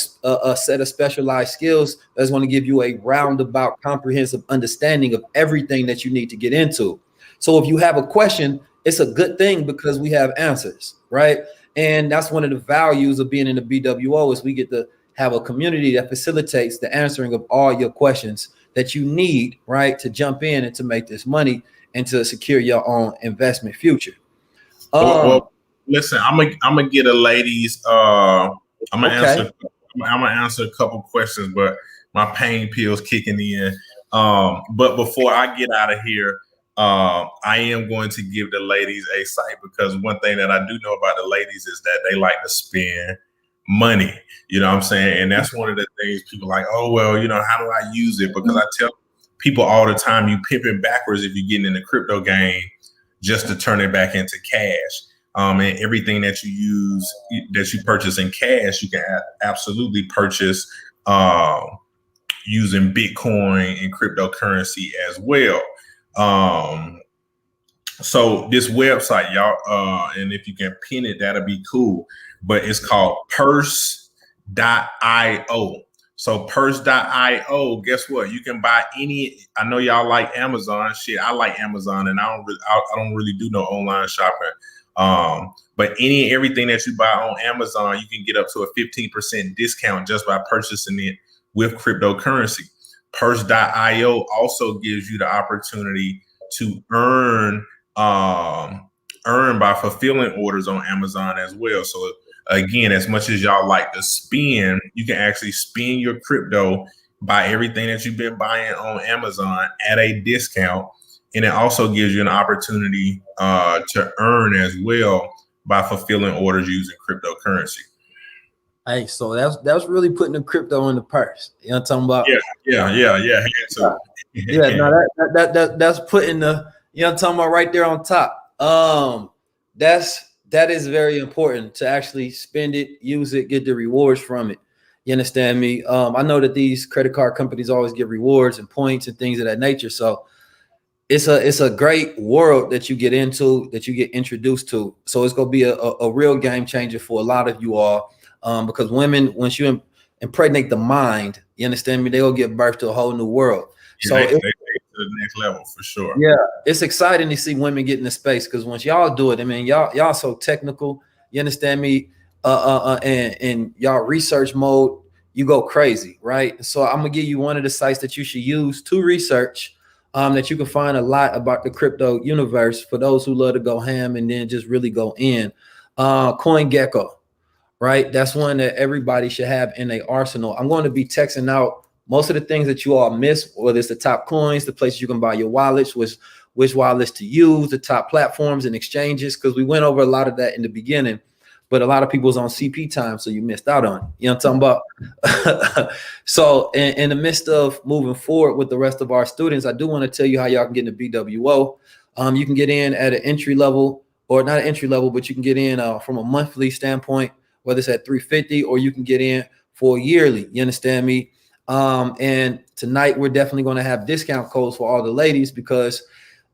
set of specialized skills that's going to give you a roundabout, comprehensive understanding of everything that you need to get into. So if you have a question, it's a good thing because we have answers, right? And that's one of the values of being in the BWO is we get to have a community that facilitates the answering of all your questions that you need, right, to jump in and to make this money and to secure your own investment future. Well, listen, I'm gonna get a ladies. I'm gonna answer a couple questions, but my pain pills kicking in. But before I get out of here, I am going to give the ladies a site, because one thing that I do know about the ladies is that they like to spend money. You know what I'm saying? And that's one of the things people like, oh, well, you know, how do I use it? Because I tell people all the time, you pimping backwards if you're getting in the crypto game just to turn it back into cash. And everything that you use, that you purchase in cash, you can absolutely purchase using Bitcoin and cryptocurrency as well. So this website, y'all, and if you can pin it, that'll be cool. But it's called purse.io. So purse.io, guess what? You can buy any. I know y'all like Amazon. Shit, I like Amazon, and I don't really do no online shopping. But everything that you buy on Amazon, you can get up to a 15% discount just by purchasing it with cryptocurrency. Purse.io also gives you the opportunity to earn by fulfilling orders on Amazon as well. So again, as much as y'all like to spend, you can actually spend your crypto, buy everything that you've been buying on Amazon at a discount. And it also gives you an opportunity to earn as well by fulfilling orders using cryptocurrency. Hey, so that's really putting the crypto in the purse. You know what I'm talking about? Yeah. That's putting the, you know what I'm talking about, right there on top. That is very important to actually spend it, use it, get the rewards from it. You understand me? I know that these credit card companies always give rewards and points and things of that nature. So it's a great world that you get into, that you get introduced to. So it's gonna be a real game changer for a lot of you all. Because women, once you impregnate the mind, you understand me, they will give birth to a whole new world. So they take it to the next level for sure. Yeah, it's exciting to see women get in the space, because once y'all do it, I mean, y'all so technical, you understand me, and y'all research mode, you go crazy, right? So I'm gonna give you one of the sites that you should use to research, that you can find a lot about the crypto universe for those who love to go ham and then just really go in. CoinGecko. Right, that's one that everybody should have in their arsenal. I'm going to be texting out most of the things that you all miss, whether it's the top coins, the places you can buy your wallets, which wallets to use, the top platforms and exchanges, because we went over a lot of that in the beginning, but a lot of people was on CP time, so you missed out on it. You know what I'm talking about? So in the midst of moving forward with the rest of our students, I do want to tell you how y'all can get in the BWO. You can get in at an entry level, or not an entry level, but you can get in from a monthly standpoint, whether it's at $350 or you can get in for yearly. You understand me? And tonight we're definitely going to have discount codes for all the ladies, because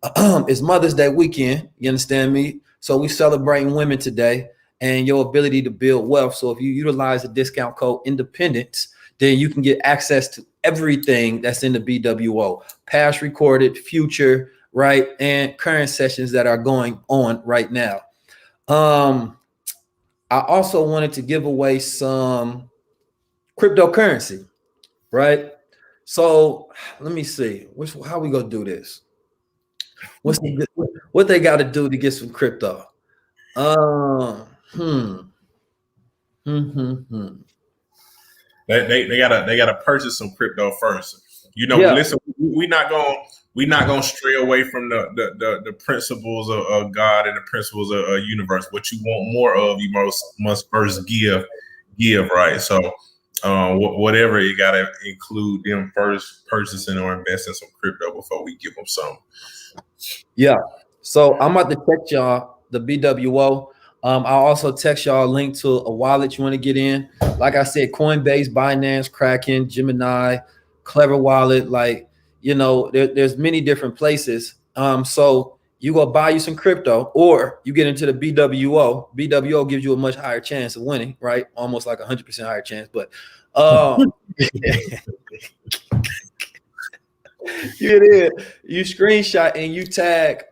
it's Mother's Day weekend. You understand me? So we're celebrating women today and your ability to build wealth. So if you utilize the discount code Independence, then you can get access to everything that's in the BWO, past recorded, future, right, and current sessions that are going on right now. I also wanted to give away some cryptocurrency, right? So let me see, how we gonna do this? What they got to do to get some crypto? Mm-hmm. They gotta purchase some crypto first. You know, listen, we're not gonna stray away from the principles of God and the principles of universe. What you want more of, you must first give, right? So whatever, you gotta include them first purchasing or investing some crypto before we give them some. Yeah. So I'm about to text y'all the BWO. I'll also text y'all a link to a wallet you want to get in. Like I said, Coinbase, Binance, Kraken, Gemini, Clever Wallet. Like, you know, there's many different places. So you go buy you some crypto, or you get into the BWO. BWO gives you a much higher chance of winning, right? Almost like 100% higher chance. But you screenshot and you tag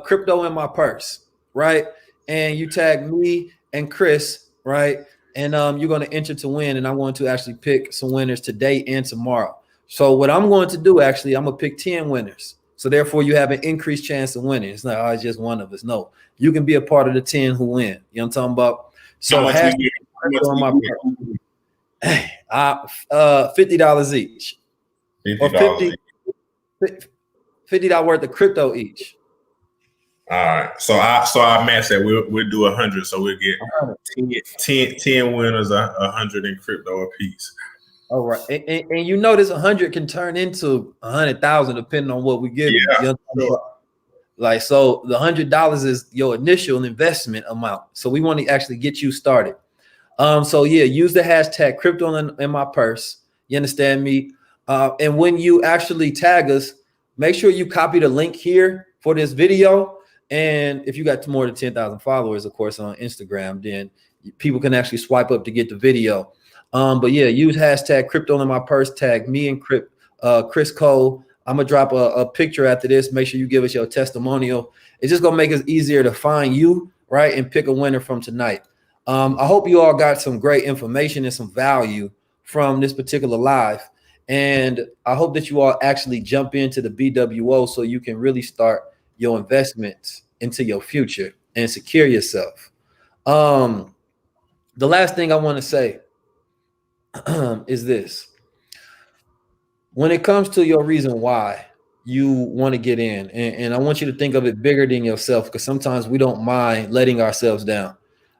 crypto in my purse, right? And you tag me and Chris, right? And you're going to enter to win. And I'm going to actually pick some winners today and tomorrow. So what I'm going to do, actually, I'm going to pick 10 winners. So therefore, you have an increased chance of winning. It's not, oh, it's just one of us. No, you can be a part of the 10 who win. You know what I'm talking about? So $50 each. $50 $50 worth of crypto each. All right. So I match that. We'll do 100. So we'll get 10 winners, 100 in crypto apiece. All right. And you know, this 100 can turn into 100,000 depending on what we give you. You know, like, so the $100 is your initial investment amount. So we want to actually get you started. So yeah, use the hashtag crypto in my purse. You understand me? And when you actually tag us, make sure you copy the link here for this video. And if you got more than 10,000 followers, of course, on Instagram, then people can actually swipe up to get the video. But yeah, use hashtag crypto in my purse, tag me and Chris Cole. I'm gonna drop a picture after this. Make sure you give us your testimonial. It's just gonna make it easier to find you, right? And pick a winner from tonight. I hope you all got some great information and some value from this particular live. And I hope that you all actually jump into the BWO so you can really start your investments into your future and secure yourself. The last thing I want to say is this. When it comes to your reason why you want to get in, and I want you to think of it bigger than yourself, because sometimes we don't mind letting ourselves down.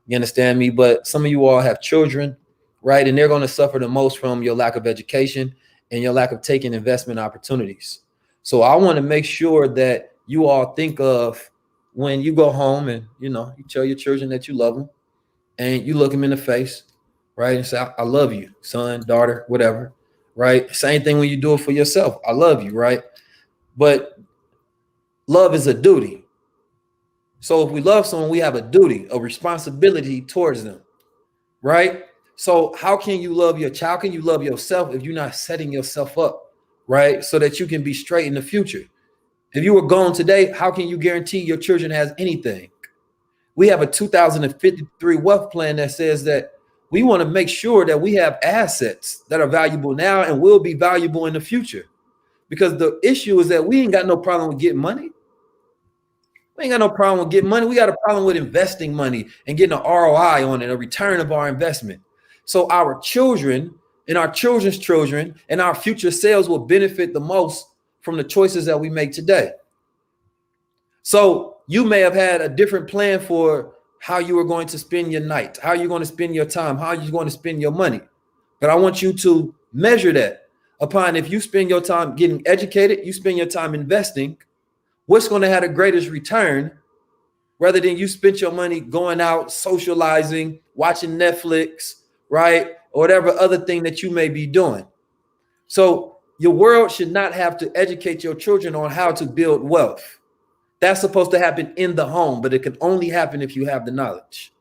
You understand me? But some of you all have children, right? And they're going to suffer the most from your lack of education and your lack of taking investment opportunities. So I want to make sure that you all think of when you go home and, you know, you tell your children that you love them and you look them in the face, right? And say, I love you, son, daughter, whatever, right? Same thing when you do it for yourself. I love you, right? But love is a duty. So if we love someone, we have a duty, a responsibility towards them, right? So how can you love your child? How can you love yourself if you're not setting yourself up, right? So that you can be straight in the future. If you were gone today, how can you guarantee your children has anything? We have a 2053 wealth plan that says that we want to make sure that we have assets that are valuable now and will be valuable in the future. Because the issue is that we ain't got no problem with getting money. We ain't got no problem with getting money. We got a problem with investing money and getting an ROI on it, a return of our investment. So our children and our children's children and our future selves will benefit the most from the choices that we make today. So you may have had a different plan for how you were going to spend your night, how you're going to spend your time, how you're going to spend your money. But I want you to measure that upon if you spend your time getting educated, you spend your time investing, what's going to have the greatest return rather than you spent your money going out, socializing, watching Netflix, right? Or whatever other thing that you may be doing. So your world should not have to educate your children on how to build wealth. That's supposed to happen in the home, but it can only happen if you have the knowledge,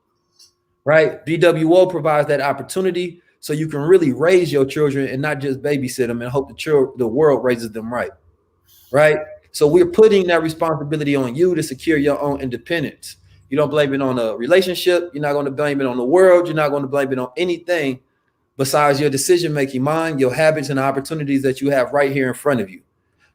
right? BWO provides that opportunity so you can really raise your children and not just babysit them and hope the world raises them right, right? So we're putting that responsibility on you to secure your own independence. You don't blame it on a relationship. You're not going to blame it on the world. You're not going to blame it on anything besides your decision-making mind, your habits and opportunities that you have right here in front of you.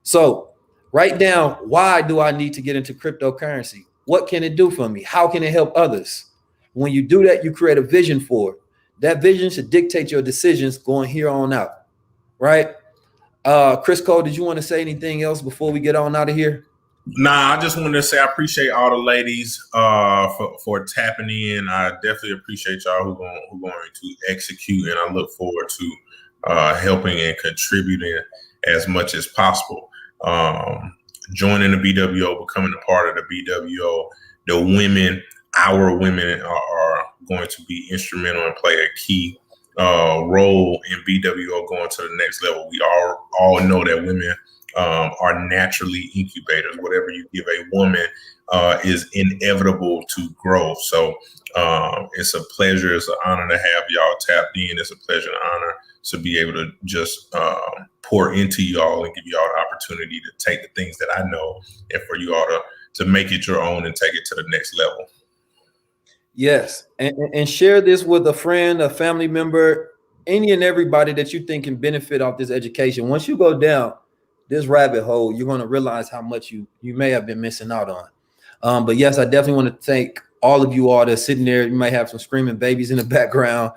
So write down, why do I need to get into cryptocurrency? What can it do for me? How can it help others? When you do that, you create a vision for it. That vision should dictate your decisions going here on out, right? Chris Cole, did you want to say anything else before we get on out of here? Nah, I just wanted to say I appreciate all the ladies for tapping in. I definitely appreciate y'all who going to execute, and I look forward to helping and contributing as much as possible. Joining the BWO, becoming a part of the BWO. The women, our women, are going to be instrumental and play a key role in BWO going to the next level. We all know that women are naturally incubators. Whatever you give a woman is inevitable to grow. So it's a pleasure. It's an honor to have y'all tapped in. It's a pleasure and honor to be able to just pour into y'all and give y'all the opportunity to take the things that I know and for you all to make it your own and take it to the next level. Yes. And share this with a friend, a family member, any and everybody that you think can benefit off this education. Once you go down this rabbit hole, you're going to realize how much you may have been missing out on. But yes, I definitely want to thank all of you all that's sitting there. You might have some screaming babies in the background.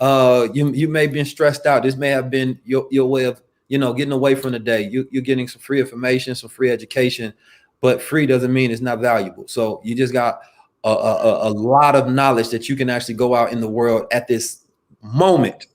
You may have been stressed out. This may have been your way of, getting away from the day. You're getting some free information, some free education, but free doesn't mean it's not valuable. So you just got a lot of knowledge that you can actually go out in the world at this moment,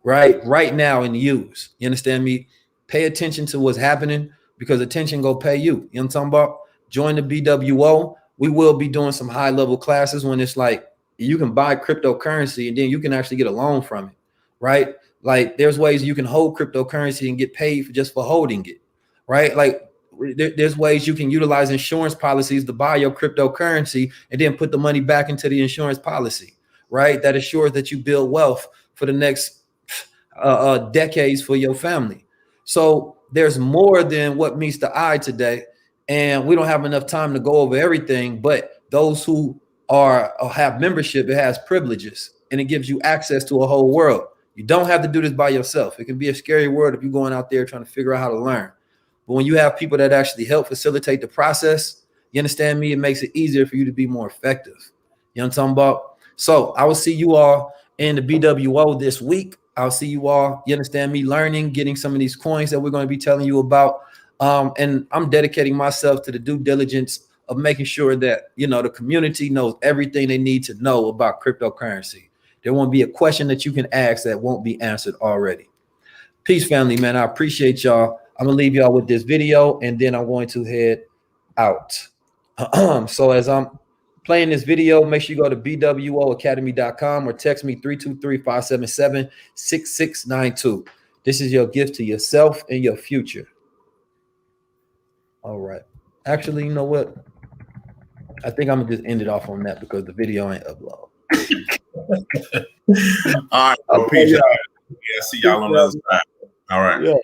right now, and use. You understand me? Pay attention to what's happening, because attention go pay you. You know what I'm talking about? Join the BWO. We will be doing some high level classes when it's like you can buy cryptocurrency and then you can actually get a loan from it, right? Like there's ways you can hold cryptocurrency and get paid just for holding it, right? Like there's ways you can utilize insurance policies to buy your cryptocurrency and then put the money back into the insurance policy, right? That assures that you build wealth for the next decades for your family. So there's more than what meets the eye today, and we don't have enough time to go over everything, but those who have membership, it has privileges, and it gives you access to a whole world. You don't have to do this by yourself. It can be a scary world if you're going out there trying to figure out how to learn. But when you have people that actually help facilitate the process, you understand me, it makes it easier for you to be more effective. You know what I'm talking about? So I will see you all in the BWO this week. I'll see you all, you understand me, learning, getting some of these coins that we're going to be telling you about. And I'm dedicating myself to the due diligence of making sure that, the community knows everything they need to know about cryptocurrency. There won't be a question that you can ask that won't be answered already. Peace, family, man. I appreciate y'all. I'm going to leave y'all with this video, and then I'm going to head out. So as I'm playing this video, make sure you go to bwoacademy.com or text me 323-577-6692. This is your gift to yourself and your future. All right. Actually, you know what? I think I'm gonna just end it off on that because the video ain't upload. All right. Peace. Yeah, see y'all on the other side. All right. Yeah.